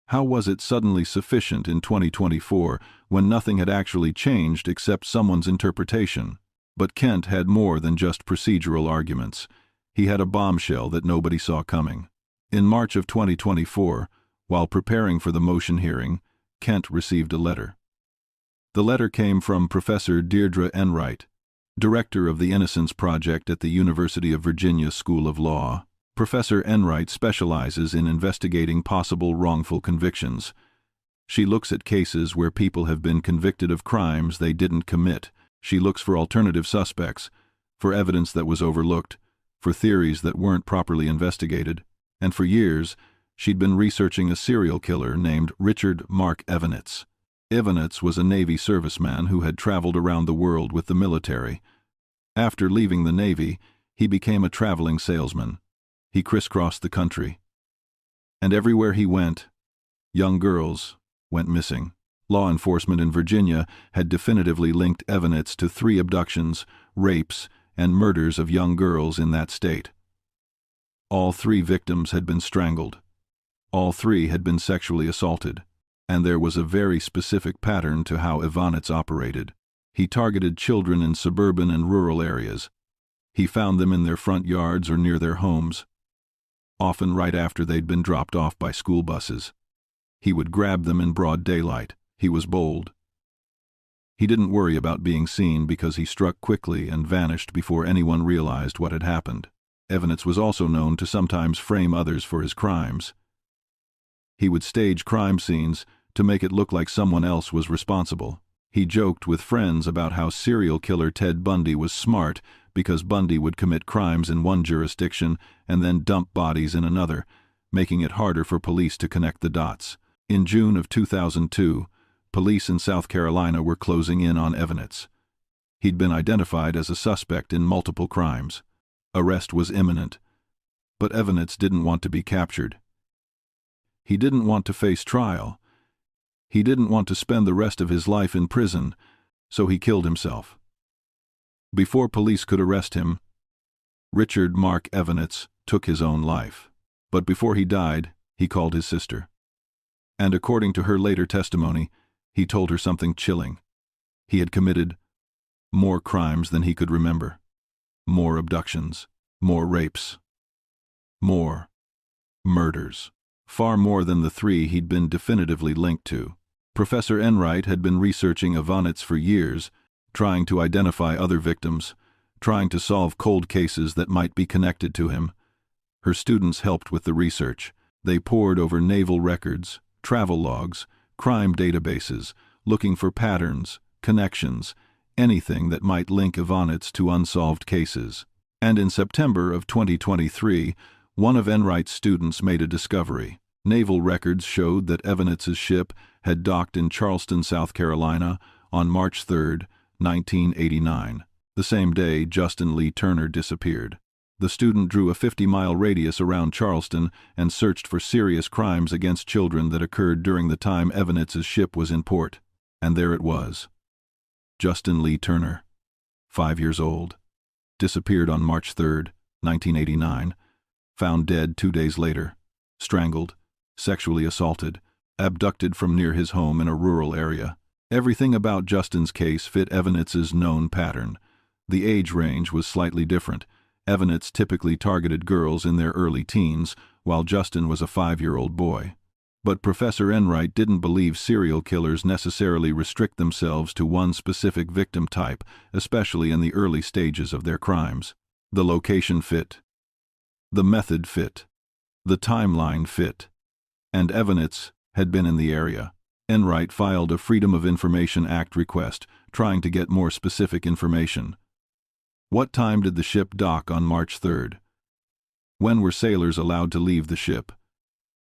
how was it suddenly sufficient in 2024 when nothing had actually changed except someone's interpretation? But Kent had more than just procedural arguments. He had a bombshell that nobody saw coming. In March of 2024, while preparing for the motion hearing, Kent received a letter. The letter came from Professor Deirdre Enright, director of the Innocence Project at the University of Virginia School of Law. Professor Enright specializes in investigating possible wrongful convictions. She looks at cases where people have been convicted of crimes they didn't commit. She looks for alternative suspects, for evidence that was overlooked, for theories that weren't properly investigated, and for years she'd been researching a serial killer named Richard Mark Evanitz. Evanitz was a Navy serviceman who had traveled around the world with the military. After leaving the Navy, he became a traveling salesman. He crisscrossed the country. And everywhere he went, young girls went missing. Law enforcement in Virginia had definitively linked Evanitz to 3 abductions, rapes, and murders of young girls in that state. All 3 victims had been strangled. All 3 had been sexually assaulted. And there was a very specific pattern to how Vanishes operated. He targeted children in suburban and rural areas. He found them in their front yards or near their homes, often right after they'd been dropped off by school buses. He would grab them in broad daylight. He was bold. He didn't worry about being seen because he struck quickly and vanished before anyone realized what had happened. Vanishes was also known to sometimes frame others for his crimes. He would stage crime scenes to make it look like someone else was responsible. He joked with friends about how serial killer Ted Bundy was smart because Bundy would commit crimes in one jurisdiction and then dump bodies in another, making it harder for police to connect the dots. In June of 2002, police in South Carolina were closing in on Vanishes. He'd been identified as a suspect in multiple crimes. Arrest was imminent, but Vanishes didn't want to be captured. He didn't want to face trial. He didn't want to spend the rest of his life in prison, so he killed himself. Before police could arrest him, Richard Mark Vanishes took his own life. But before he died, he called his sister. And according to her later testimony, he told her something chilling. He had committed more crimes than he could remember. More abductions, more rapes, more murders. Far more than the 3 he'd been definitively linked to. Professor Enright had been researching Vanishes for years, trying to identify other victims, trying to solve cold cases that might be connected to him. Her students helped with the research. They pored over naval records, travel logs, crime databases, looking for patterns, connections, anything that might link Vanishes to unsolved cases. And in September of 2023, one of Enright's students made a discovery. Naval records showed that Vanishes' ship had docked in Charleston, South Carolina, on March 3, 1989. The same day, Justin Lee Turner disappeared. The student drew a 50-mile radius around Charleston and searched for serious crimes against children that occurred during the time Vanishes' ship was in port. And there it was. Justin Lee Turner, 5 years old, disappeared on March 3, 1989, found dead 2 days later, strangled, sexually assaulted, abducted from near his home in a rural area. Everything about Justin's case fit Vanishes' known pattern. The age range was slightly different. Vanishes typically targeted girls in their early teens, while Justin was a 5-year-old boy. But Professor Enright didn't believe serial killers necessarily restrict themselves to one specific victim type, especially in the early stages of their crimes. The location fit. The method fit. The timeline fit. And Vanishes had been in the area. Enright filed a Freedom of Information Act request, trying to get more specific information. What time did the ship dock on March 3rd? When were sailors allowed to leave the ship?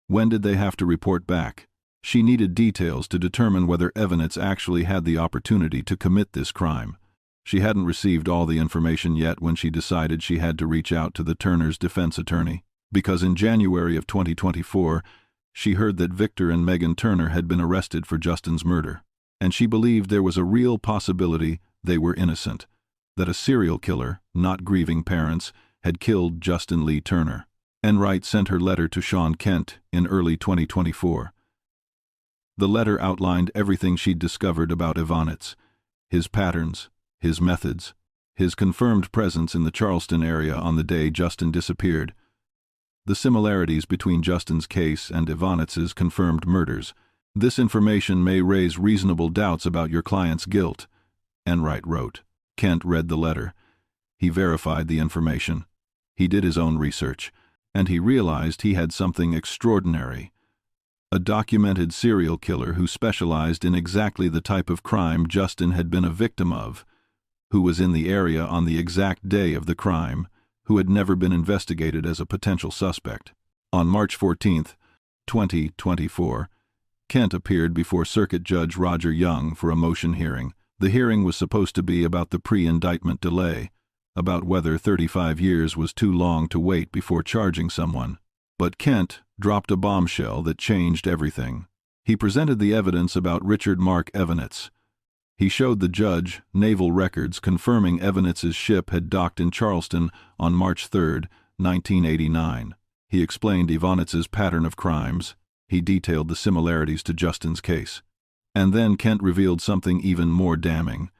When did they have to report back? She needed details to determine whether Vanishes actually had the opportunity to commit this crime. She hadn't received all the information yet when she decided she had to reach out to the Turners' defense attorney, because in January of 2024, she heard that Victor and Megan Turner had been arrested for Justin's murder, and she believed there was a real possibility they were innocent, that a serial killer, not grieving parents, had killed Justin Lee Turner. Enright sent her letter to Sean Kent in early 2024. The letter outlined everything she'd discovered about Vanishes, his patterns, his methods, his confirmed presence in the Charleston area on the day Justin disappeared, the similarities between Justin's case and Vanishes' confirmed murders. This information may raise reasonable doubts about your client's guilt, Enright wrote. Kent read the letter. He verified the information. He did his own research, and he realized he had something extraordinary. A documented serial killer who specialized in exactly the type of crime Justin had been a victim of, who was in the area on the exact day of the crime, who had never been investigated as a potential suspect. On March 14, 2024, Kent appeared before Circuit Judge Roger Young for a motion hearing. The hearing was supposed to be about the pre-indictment delay, about whether 35 years was too long to wait before charging someone. But Kent dropped a bombshell that changed everything. He presented the evidence about Richard Mark Vanishes. He showed the judge naval records confirming Vanishes' ship had docked in Charleston on March 3, 1989. He explained Vanishes' pattern of crimes, He detailed the similarities to Justin's case. And then Kent revealed something even more damning.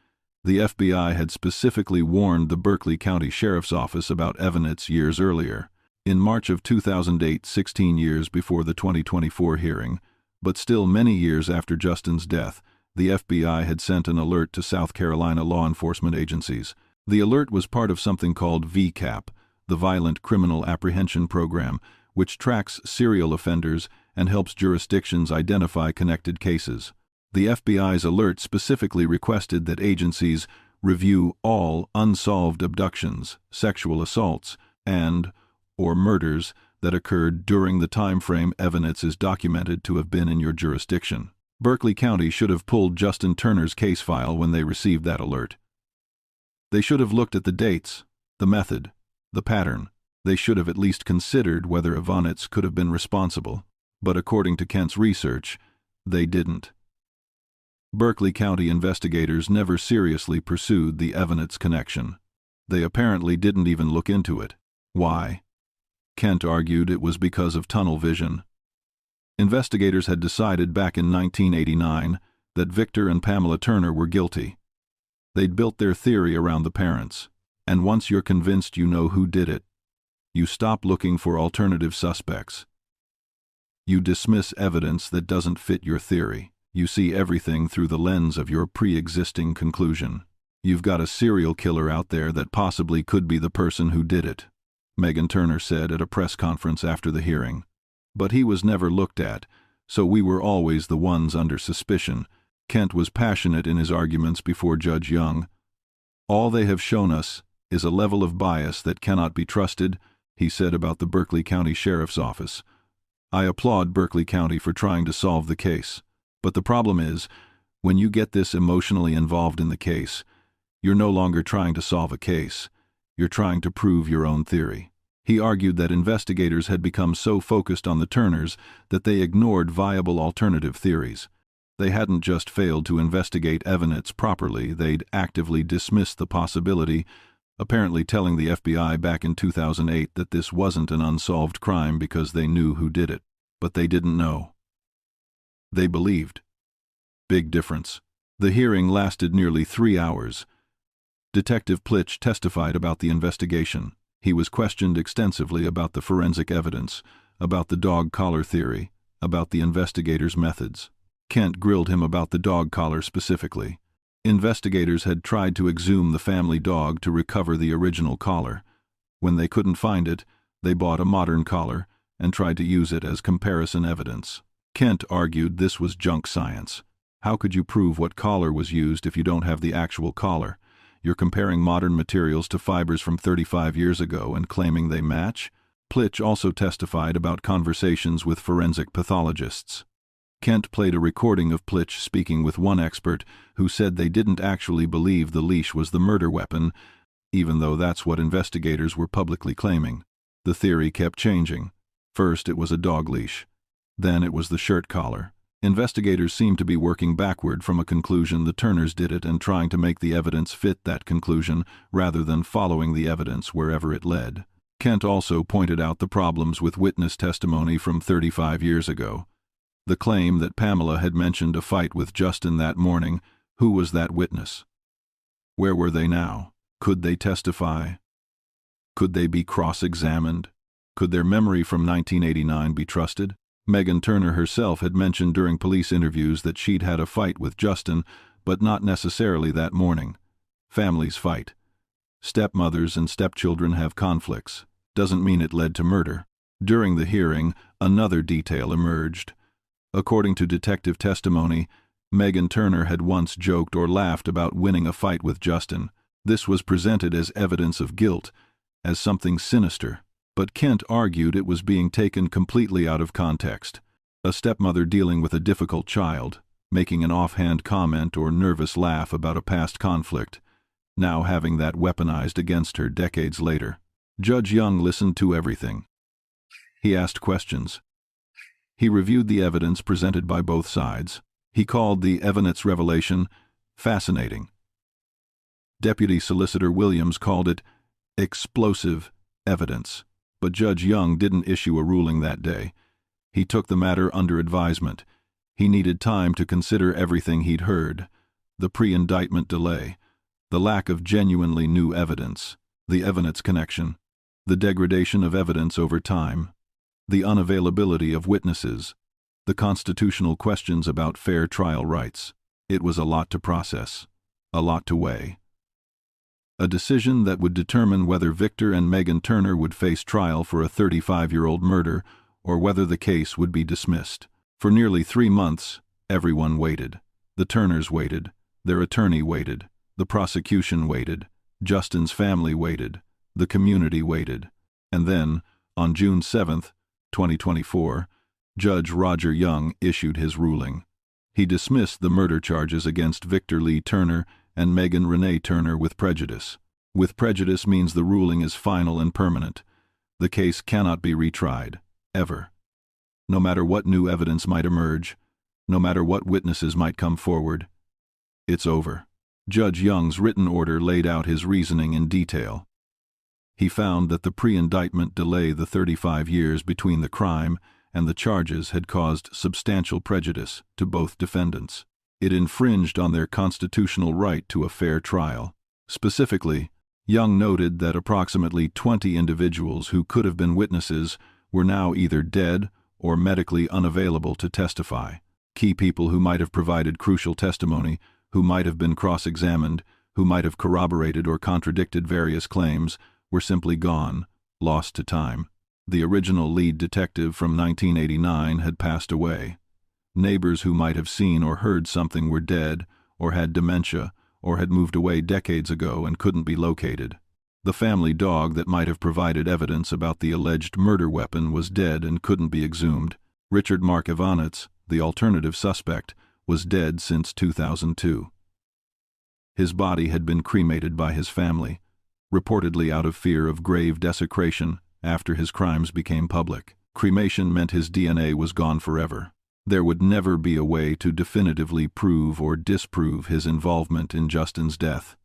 The FBI had specifically warned the Berkeley County Sheriff's Office about evidence years earlier. In March of 2008, 16 years before the 2024 hearing, but still many years after Justin's death, the FBI had sent an alert to South Carolina law enforcement agencies. The alert was part of something called VCAP, the Violent Criminal Apprehension Program, which tracks serial offenders and helps jurisdictions identify connected cases. The FBI's alert specifically requested that agencies review all unsolved abductions, sexual assaults, and/or murders that occurred during the time frame evidence is documented to have been in your jurisdiction. Berkeley County should have pulled Justin Turner's case file when they received that alert. They should have looked at the dates, the method, the pattern. They should have at least considered whether Vanishes could have been responsible. But according to Kent's research, they didn't. Berkeley County investigators never seriously pursued the Vanishes connection. They apparently didn't even look into it. Why? Kent argued it was because of tunnel vision. Investigators had decided back in 1989 that Victor and Pamela Turner were guilty. They'd built their theory around the parents, and once you're convinced you know who did it, you stop looking for alternative suspects. You dismiss evidence that doesn't fit your theory. You see everything through the lens of your pre-existing conclusion. You've got a serial killer out there that possibly could be the person who did it, Megan Turner said at a press conference after the hearing. But he was never looked at, so we were always the ones under suspicion. Kent was passionate in his arguments before Judge Young. All they have shown us is a level of bias that cannot be trusted, he said about the Berkeley County Sheriff's Office. I applaud Berkeley County for trying to solve the case. But the problem is, when you get this emotionally involved in the case, you're no longer trying to solve a case. You're trying to prove your own theory. He argued that investigators had become so focused on the Turners that they ignored viable alternative theories. They hadn't just failed to investigate evidence properly, they'd actively dismissed the possibility, apparently telling the FBI back in 2008 that this wasn't an unsolved crime because they knew who did it. But they didn't know. They believed. Big difference. The hearing lasted nearly 3 hours. Detective Plitch testified about the investigation. He was questioned extensively about the forensic evidence, about the dog collar theory, about the investigators' methods. Kent grilled him about the dog collar specifically. Investigators had tried to exhume the family dog to recover the original collar. When they couldn't find it, they bought a modern collar and tried to use it as comparison evidence. Kent argued this was junk science. How could you prove what collar was used if you don't have the actual collar? You're comparing modern materials to fibers from 35 years ago and claiming they match? Plitch also testified about conversations with forensic pathologists. Kent played a recording of Plitch speaking with one expert who said they didn't actually believe the leash was the murder weapon, even though that's what investigators were publicly claiming. The theory kept changing. First it was a dog leash. Then it was the shirt collar. Investigators seemed to be working backward from a conclusion the Turners did it and trying to make the evidence fit that conclusion rather than following the evidence wherever it led. Kent also pointed out the problems with witness testimony from 35 years ago. The claim that Pamela had mentioned a fight with Justin that morning. Who was that witness? Where were they now? Could they testify? Could they be cross-examined? Could their memory from 1989 be trusted? Megan Turner herself had mentioned during police interviews that she'd had a fight with Justin, but not necessarily that morning. Families fight. Stepmothers and stepchildren have conflicts. Doesn't mean it led to murder. During the hearing, another detail emerged. According to detective testimony, Megan Turner had once joked or laughed about winning a fight with Justin. This was presented as evidence of guilt, as something sinister. But Kent argued it was being taken completely out of context. A stepmother dealing with a difficult child, making an offhand comment or nervous laugh about a past conflict, now having that weaponized against her decades later. Judge Young listened to everything. He asked questions. He reviewed the evidence presented by both sides. He called the evidence revelation fascinating. Deputy Solicitor Williams called it explosive evidence. But Judge Young didn't issue a ruling that day. He took the matter under advisement. He needed time to consider everything he'd heard: the pre-indictment delay, the lack of genuinely new evidence, the evidence connection, the degradation of evidence over time, the unavailability of witnesses, the constitutional questions about fair trial rights. It was a lot to process, a lot to weigh. A decision that would determine whether Victor and Megan Turner would face trial for a 35-year-old murder or whether the case would be dismissed. For nearly 3 months, everyone waited. The Turners waited. Their attorney waited. The prosecution waited. Justin's family waited. The community waited. And then, on June 7, 2024, Judge Roger Young issued his ruling. He dismissed the murder charges against Victor Lee Turner and Megan Renee Turner with prejudice. With prejudice means the ruling is final and permanent. The case cannot be retried, ever. No matter what new evidence might emerge, no matter what witnesses might come forward, it's over. Judge Young's written order laid out his reasoning in detail. He found that the pre-indictment delay, the 35 years between the crime and the charges, had caused substantial prejudice to both defendants. It infringed on their constitutional right to a fair trial. Specifically, Young noted that approximately 20 individuals who could have been witnesses were now either dead or medically unavailable to testify. Key people who might have provided crucial testimony, who might have been cross-examined, who might have corroborated or contradicted various claims, were simply gone, lost to time. The original lead detective from 1989 had passed away. Neighbors who might have seen or heard something were dead, or had dementia, or had moved away decades ago and couldn't be located. The family dog that might have provided evidence about the alleged murder weapon was dead and couldn't be exhumed. Richard Mark Ivanitz, the alternative suspect, was dead since 2002. His body had been cremated by his family, reportedly out of fear of grave desecration after his crimes became public. Cremation meant his DNA was gone forever. There would never be a way to definitively prove or disprove his involvement in Justin's death.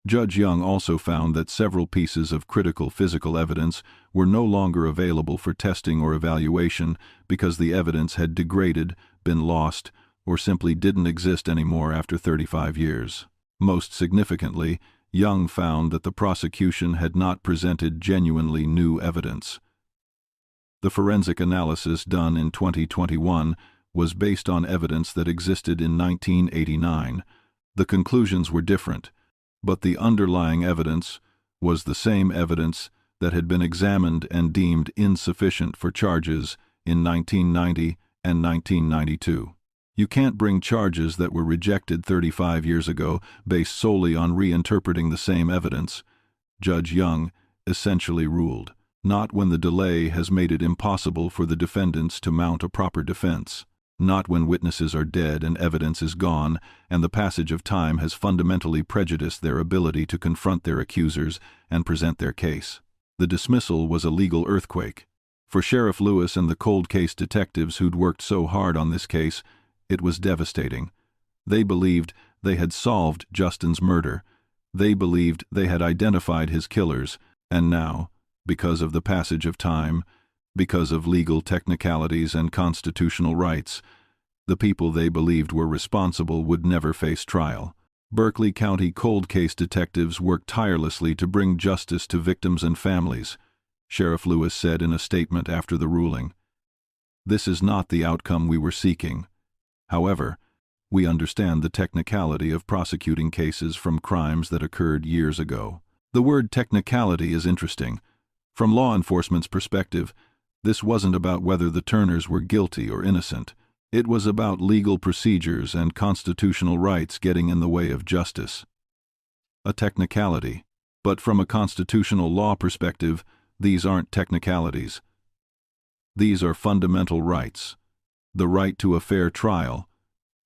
Judge Young also found that several pieces of critical physical evidence were no longer available for testing or evaluation because the evidence had degraded, been lost, or simply didn't exist anymore after 35 years. Most significantly, Young found that the prosecution had not presented genuinely new evidence. The forensic analysis done in 2021 was based on evidence that existed in 1989. The conclusions were different, but the underlying evidence was the same evidence that had been examined and deemed insufficient for charges in 1990 and 1992. You can't bring charges that were rejected 35 years ago based solely on reinterpreting the same evidence, Judge Young essentially ruled. Not when the delay has made it impossible for the defendants to mount a proper defense. Not when witnesses are dead and evidence is gone, and the passage of time has fundamentally prejudiced their ability to confront their accusers and present their case. The dismissal was a legal earthquake. For Sheriff Lewis and the cold case detectives who'd worked so hard on this case, it was devastating. They believed they had solved Justin's murder. They believed they had identified his killers, and now, because of the passage of time, because of legal technicalities and constitutional rights, the people they believed were responsible would never face trial. Berkeley County cold case detectives worked tirelessly to bring justice to victims and families, Sheriff Lewis said in a statement after the ruling. This is not the outcome we were seeking. However, we understand the technicality of prosecuting cases from crimes that occurred years ago. The word technicality is interesting. From law enforcement's perspective, this wasn't about whether the Turners were guilty or innocent. It was about legal procedures and constitutional rights getting in the way of justice. A technicality. But from a constitutional law perspective, these aren't technicalities. These are fundamental rights. The right to a fair trial,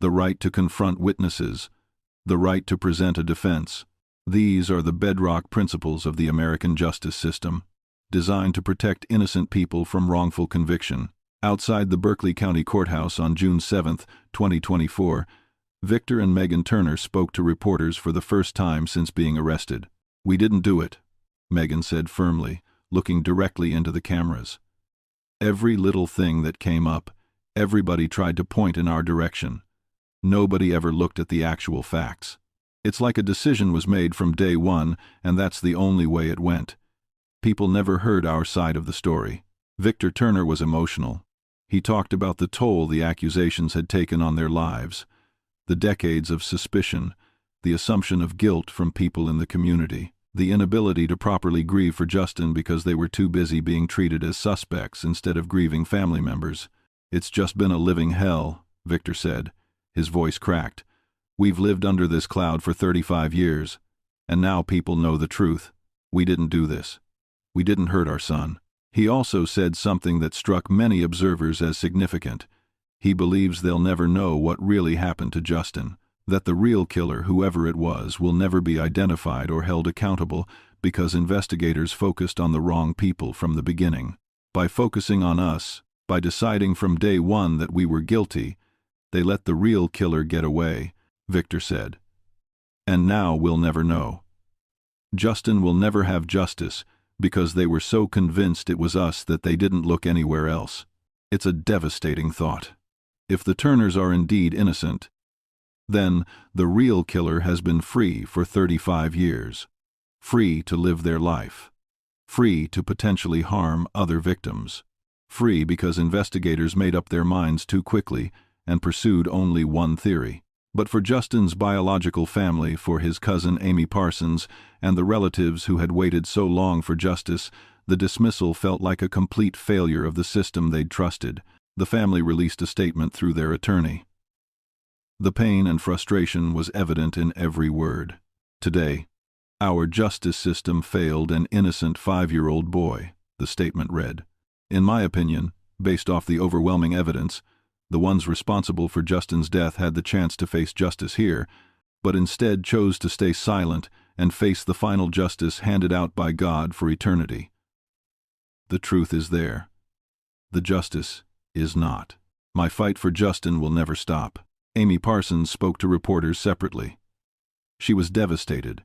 the right to confront witnesses, the right to present a defense. These are the bedrock principles of the American justice system, designed to protect innocent people from wrongful conviction. Outside the Berkeley County Courthouse on June 7, 2024, Victor and Megan Turner spoke to reporters for the first time since being arrested. "We didn't do it," Megan said firmly, looking directly into the cameras. "Every little thing that came up, Everybody tried to point in our direction. Nobody ever looked at the actual facts. It's like a decision was made from day one, and that's the only way it went. People never heard our side of the story. Victor Turner was emotional. He talked about the toll the accusations had taken on their lives, the decades of suspicion, the assumption of guilt from people in the community, the inability to properly grieve for Justin because they were too busy being treated as suspects instead of grieving family members. "It's just been a living hell," Victor said. His voice cracked. "We've lived under this cloud for 35 years, and now people know the truth. We didn't do this. We didn't hurt our son." He also said something that struck many observers as significant. He believes they'll never know what really happened to Justin, that the real killer, whoever it was, will never be identified or held accountable because investigators focused on the wrong people from the beginning. By focusing on us, by deciding from day one that we were guilty, they let the real killer get away, Victor said. And now we'll never know. Justin will never have justice because they were so convinced it was us that they didn't look anywhere else. It's a devastating thought. If the Turners are indeed innocent, then the real killer has been free for 35 years, free to live their life, free to potentially harm other victims, free because investigators made up their minds too quickly and pursued only one theory. But for Justin's biological family, for his cousin Amy Parsons, and the relatives who had waited so long for justice, the dismissal felt like a complete failure of the system they'd trusted. The family released a statement through their attorney. The pain and frustration was evident in every word. "Today, our justice system failed an innocent 5-year-old boy," the statement read. "In my opinion, based off the overwhelming evidence, the ones responsible for Justin's death had the chance to face justice here, but instead chose to stay silent and face the final justice handed out by God for eternity. The truth is there. The justice is not. My fight for Justin will never stop." Amy Parsons spoke to reporters separately. She was devastated.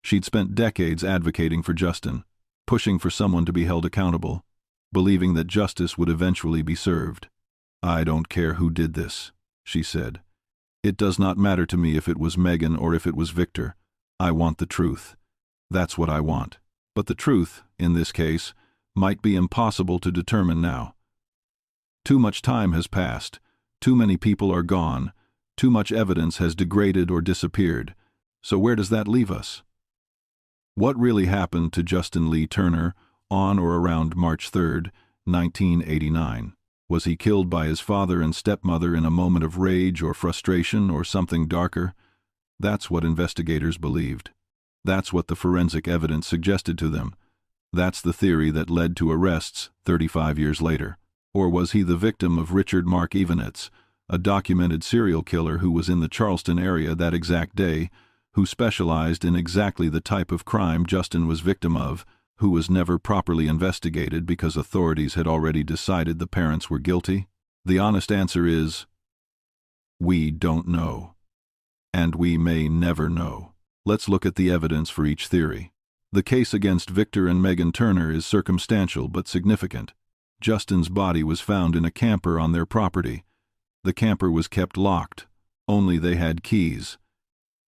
She'd spent decades advocating for Justin, pushing for someone to be held accountable, believing that justice would eventually be served. "I don't care who did this," she said. "It does not matter to me if it was Megan or if it was Victor. I want the truth. That's what I want. But the truth, in this case, might be impossible to determine now. Too much time has passed. Too many people are gone. Too much evidence has degraded or disappeared. So where does that leave us? What really happened to Justin Lee Turner on or around March 3, 1989? Was he killed by his father and stepmother in a moment of rage or frustration or something darker? That's what investigators believed. That's what the forensic evidence suggested to them. That's the theory that led to arrests 35 years later. Or was he the victim of Richard Mark Evenitz, a documented serial killer who was in the Charleston area that exact day, who specialized in exactly the type of crime Justin was victim of, who was never properly investigated because authorities had already decided the parents were guilty? The honest answer is, we don't know. And we may never know. Let's look at the evidence for each theory. The case against Victor and Megan Turner is circumstantial but significant. Justin's body was found in a camper on their property. The camper was kept locked. Only they had keys.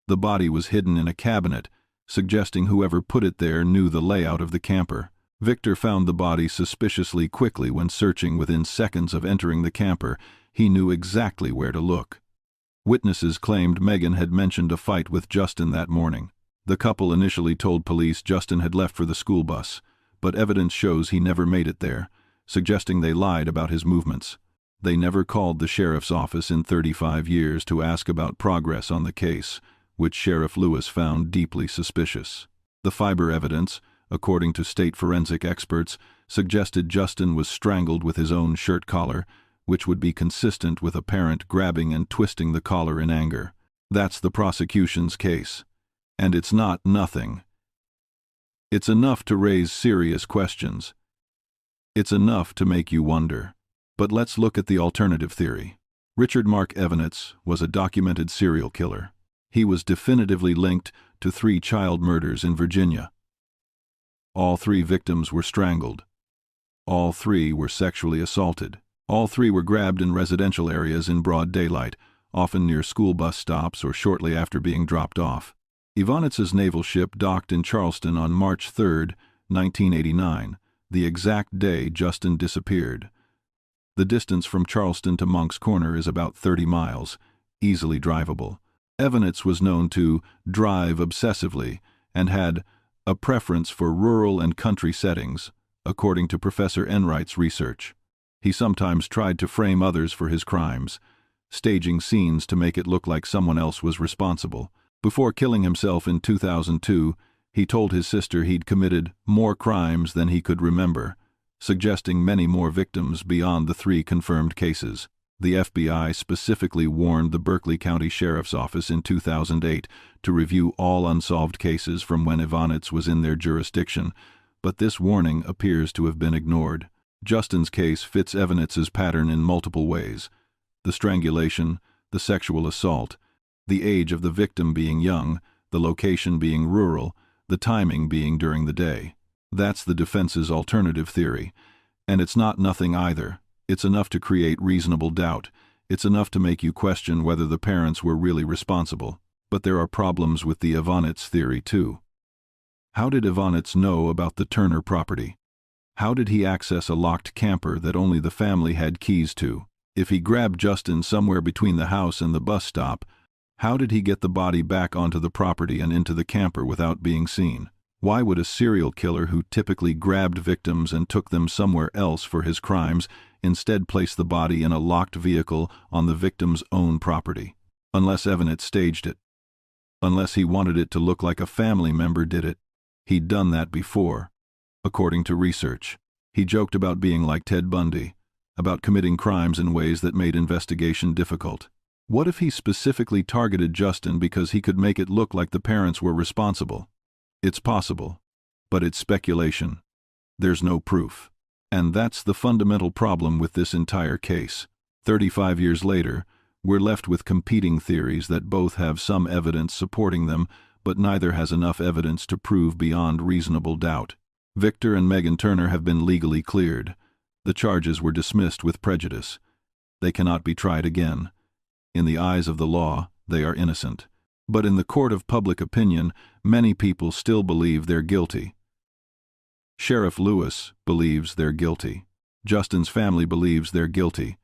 The body was hidden in a cabinet, suggesting whoever put it there knew the layout of the camper. Victor found the body suspiciously quickly when searching within seconds of entering the camper. He knew exactly where to look. Witnesses claimed Megan had mentioned a fight with Justin that morning. The couple initially told police Justin had left for the school bus, but evidence shows he never made it there, suggesting they lied about his movements. They never called the sheriff's office in 35 years to ask about progress on the case, which Sheriff Lewis found deeply suspicious. The fiber evidence, according to state forensic experts, suggested Justin was strangled with his own shirt collar, which would be consistent with a parent grabbing and twisting the collar in anger. That's the prosecution's case. And it's not nothing. It's enough to raise serious questions. It's enough to make you wonder. But let's look at the alternative theory. Richard Mark Evenitz was a documented serial killer. He was definitively linked to 3 child murders in Virginia. All 3 victims were strangled. All 3 were sexually assaulted. All three were grabbed in residential areas in broad daylight, often near school bus stops or shortly after being dropped off. Ivanich's naval ship docked in Charleston on March 3, 1989, the exact day Justin disappeared. The distance from Charleston to Moncks Corner is about 30 miles, easily drivable. Vanishes was known to drive obsessively and had a preference for rural and country settings, according to Professor Enright's research. He sometimes tried to frame others for his crimes, staging scenes to make it look like someone else was responsible. Before killing himself in 2002, he told his sister he'd committed more crimes than he could remember, suggesting many more victims beyond the 3 confirmed cases. The FBI specifically warned the Berkeley County Sheriff's Office in 2008 to review all unsolved cases from when Vanishes was in their jurisdiction, but this warning appears to have been ignored. Justin's case fits Vanishes' pattern in multiple ways: the strangulation, the sexual assault, the age of the victim being young, the location being rural, the timing being during the day. That's the defense's alternative theory, and it's not nothing either. It's enough to create reasonable doubt. It's enough to make you question whether the parents were really responsible. But there are problems with the Vanishes theory too. How did Vanishes know about the Turner property? How did he access a locked camper that only the family had keys to? If he grabbed Justin somewhere between the house and the bus stop, how did he get the body back onto the property and into the camper without being seen? Why would a serial killer who typically grabbed victims and took them somewhere else for his crimes instead place the body in a locked vehicle on the victim's own property? Unless Vanishes staged it. Unless he wanted it to look like a family member did it. He'd done that before, according to research. He joked about being like Ted Bundy, about committing crimes in ways that made investigation difficult. What if he specifically targeted Justin because he could make it look like the parents were responsible? It's possible, but it's speculation. There's no proof. And that's the fundamental problem with this entire case. 35 years later, we're left with competing theories that both have some evidence supporting them, but neither has enough evidence to prove beyond reasonable doubt. Victor and Megan Turner have been legally cleared. The charges were dismissed with prejudice. They cannot be tried again. In the eyes of the law, they are innocent. But in the court of public opinion, many people still believe they're guilty. Sheriff Lewis believes they're guilty. Justin's family believes they're guilty.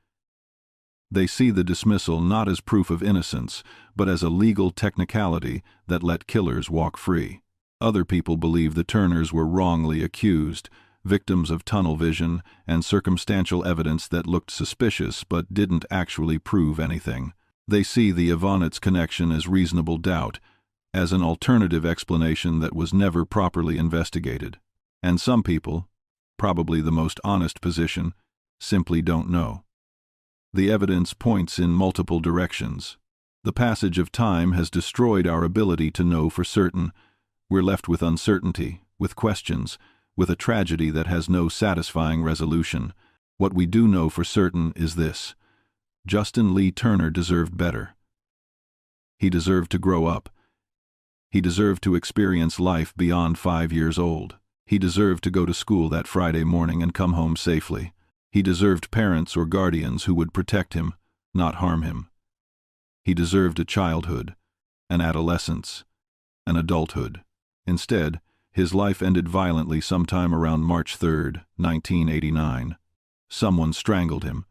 They see the dismissal not as proof of innocence, but as a legal technicality that let killers walk free. Other people believe the Turners were wrongly accused, victims of tunnel vision and circumstantial evidence that looked suspicious but didn't actually prove anything. They see the Vanishes connection as reasonable doubt, as an alternative explanation that was never properly investigated. And some people, probably the most honest position, simply don't know. The evidence points in multiple directions. The passage of time has destroyed our ability to know for certain. We're left with uncertainty, with questions, with a tragedy that has no satisfying resolution. What we do know for certain is this: Justin Lee Turner deserved better. He deserved to grow up. He deserved to experience life beyond 5 years old. He deserved to go to school that Friday morning and come home safely. He deserved parents or guardians who would protect him, not harm him. He deserved a childhood, an adolescence, an adulthood. Instead, his life ended violently sometime around March 3, 1989. Someone strangled him.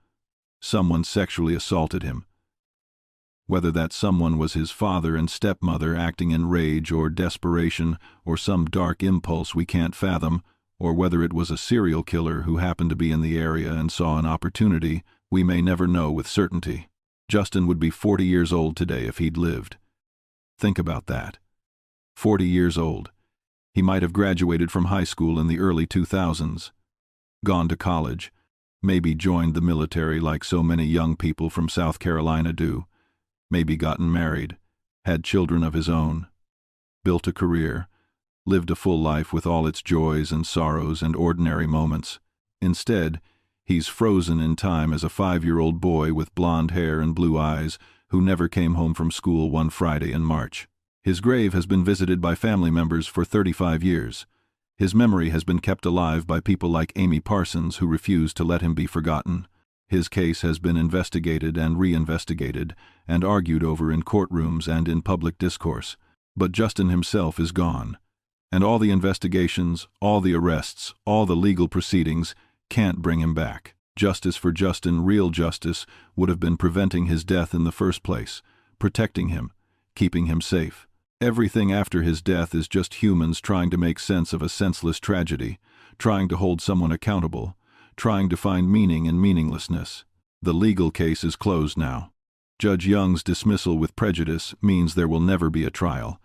Someone sexually assaulted him. Whether that someone was his father and stepmother acting in rage or desperation or some dark impulse we can't fathom, or whether it was a serial killer who happened to be in the area and saw an opportunity, we may never know with certainty. Justin would be 40 years old today if he'd lived. Think about that. 40 years old. He might have graduated from high school in the early 2000s, gone to college, maybe joined the military like so many young people from South Carolina do, maybe gotten married, had children of his own, built a career, lived a full life with all its joys and sorrows and ordinary moments. Instead, he's frozen in time as a 5-year-old boy with blonde hair and blue eyes who never came home from school one Friday in March. His grave has been visited by family members for 35 years. His memory has been kept alive by people like Amy Parsons who refuse to let him be forgotten. His case has been investigated and re-investigated and argued over in courtrooms and in public discourse. But Justin himself is gone. And all the investigations, all the arrests, all the legal proceedings can't bring him back. Justice for Justin, real justice, would have been preventing his death in the first place, protecting him, keeping him safe. Everything after his death is just humans trying to make sense of a senseless tragedy, trying to hold someone accountable, trying to find meaning in meaninglessness. The legal case is closed now. Judge Young's dismissal with prejudice means there will never be a trial.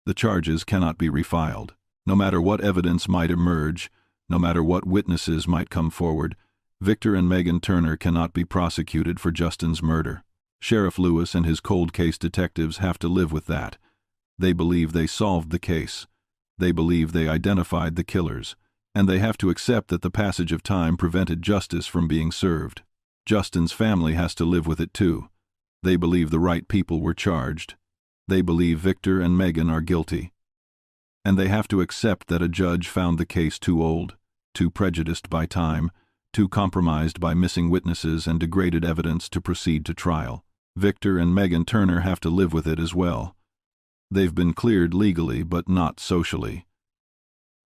The charges cannot be refiled. No matter what evidence might emerge, no matter what witnesses might come forward, Victor and Megan Turner cannot be prosecuted for Justin's murder. Sheriff Lewis and his cold case detectives have to live with that. They believe they solved the case. They believe they identified the killers. And they have to accept that the passage of time prevented justice from being served. Justin's family has to live with it too. They believe the right people were charged. They believe Victor and Megan are guilty. And they have to accept that a judge found the case too old, too prejudiced by time, too compromised by missing witnesses and degraded evidence to proceed to trial. Victor and Megan Turner have to live with it as well. They've been cleared legally, but not socially.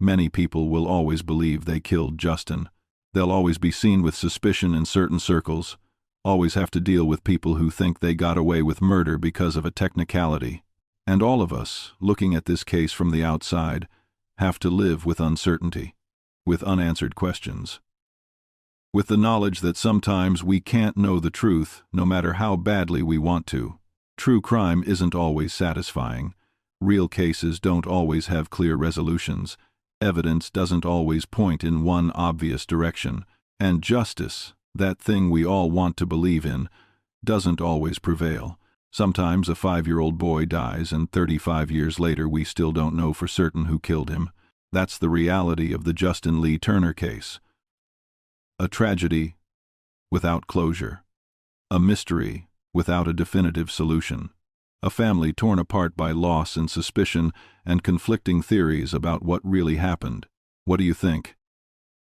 Many people will always believe they killed Justin. They'll always be seen with suspicion in certain circles, always have to deal with people who think they got away with murder because of a technicality. And all of us, looking at this case from the outside, have to live with uncertainty, with unanswered questions, with the knowledge that sometimes we can't know the truth no matter how badly we want to. True crime isn't always satisfying. Real cases don't always have clear resolutions. Evidence doesn't always point in one obvious direction. And justice, that thing we all want to believe in, doesn't always prevail. Sometimes a 5-year-old boy dies, and 35 years later we still don't know for certain who killed him. That's the reality of the Justin Lee Turner case. A tragedy without closure. A mystery without a definitive solution. A family torn apart by loss and suspicion and conflicting theories about what really happened. What do you think?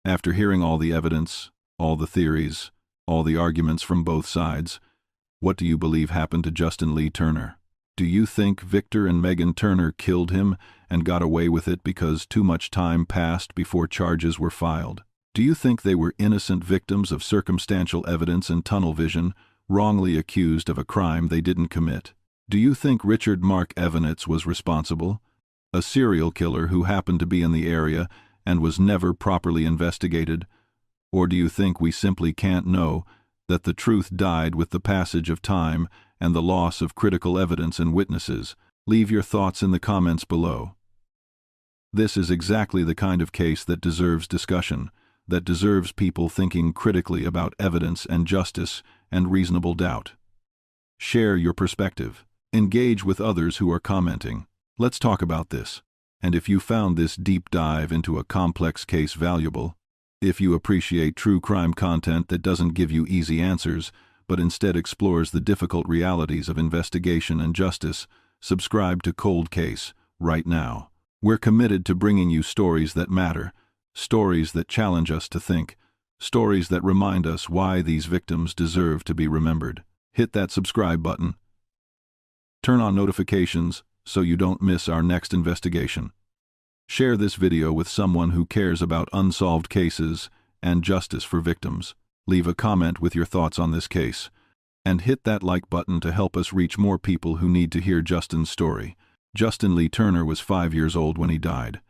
After hearing all the evidence, all the theories, all the arguments from both sides, what do you believe happened to Justin Lee Turner? Do you think Victor and Megan Turner killed him and got away with it because too much time passed before charges were filed? Do you think they were innocent victims of circumstantial evidence and tunnel vision, wrongly accused of a crime they didn't commit? Do you think Richard Mark Evanitz was responsible, a serial killer who happened to be in the area and was never properly investigated? Or do you think we simply can't know, that the truth died with the passage of time and the loss of critical evidence and witnesses? Leave your thoughts in the comments below. This is exactly the kind of case that deserves discussion, that deserves people thinking critically about evidence and justice and reasonable doubt. Share your perspective. Engage with others who are commenting. Let's talk about this. And if you found this deep dive into a complex case valuable, if you appreciate true crime content that doesn't give you easy answers, but instead explores the difficult realities of investigation and justice, subscribe to Cold Case right now. We're committed to bringing you stories that matter, stories that challenge us to think, stories that remind us why these victims deserve to be remembered. Hit that subscribe button. Turn on notifications so you don't miss our next investigation. Share this video with someone who cares about unsolved cases and justice for victims. Leave a comment with your thoughts on this case. And hit that like button to help us reach more people who need to hear Justin's story. Justin Lee Turner was 5 years old when he died.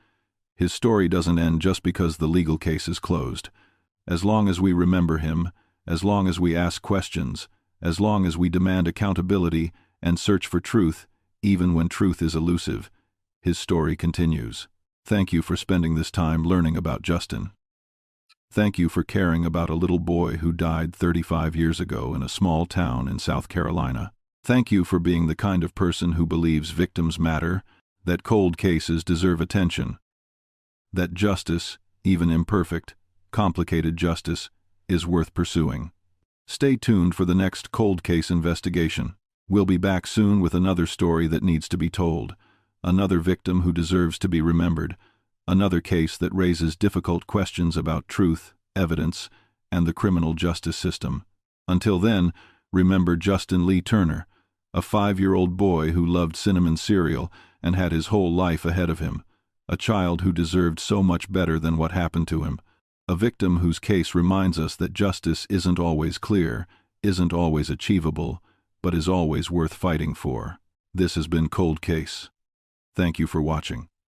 His story doesn't end just because the legal case is closed. As long as we remember him, as long as we ask questions, as long as we demand accountability and search for truth, even when truth is elusive, his story continues. Thank you for spending this time learning about Justin. Thank you for caring about a little boy who died 35 years ago in a small town in South Carolina. Thank you for being the kind of person who believes victims matter, that cold cases deserve attention, that justice, even imperfect, complicated justice, is worth pursuing. Stay tuned for the next cold case investigation. We'll be back soon with another story that needs to be told, another victim who deserves to be remembered, another case that raises difficult questions about truth, evidence, and the criminal justice system. Until then, remember Justin Lee Turner, a 5-year-old boy who loved cinnamon cereal and had his whole life ahead of him, a child who deserved so much better than what happened to him, a victim whose case reminds us that justice isn't always clear, isn't always achievable, but is always worth fighting for. This has been Cold Case. Thank you for watching.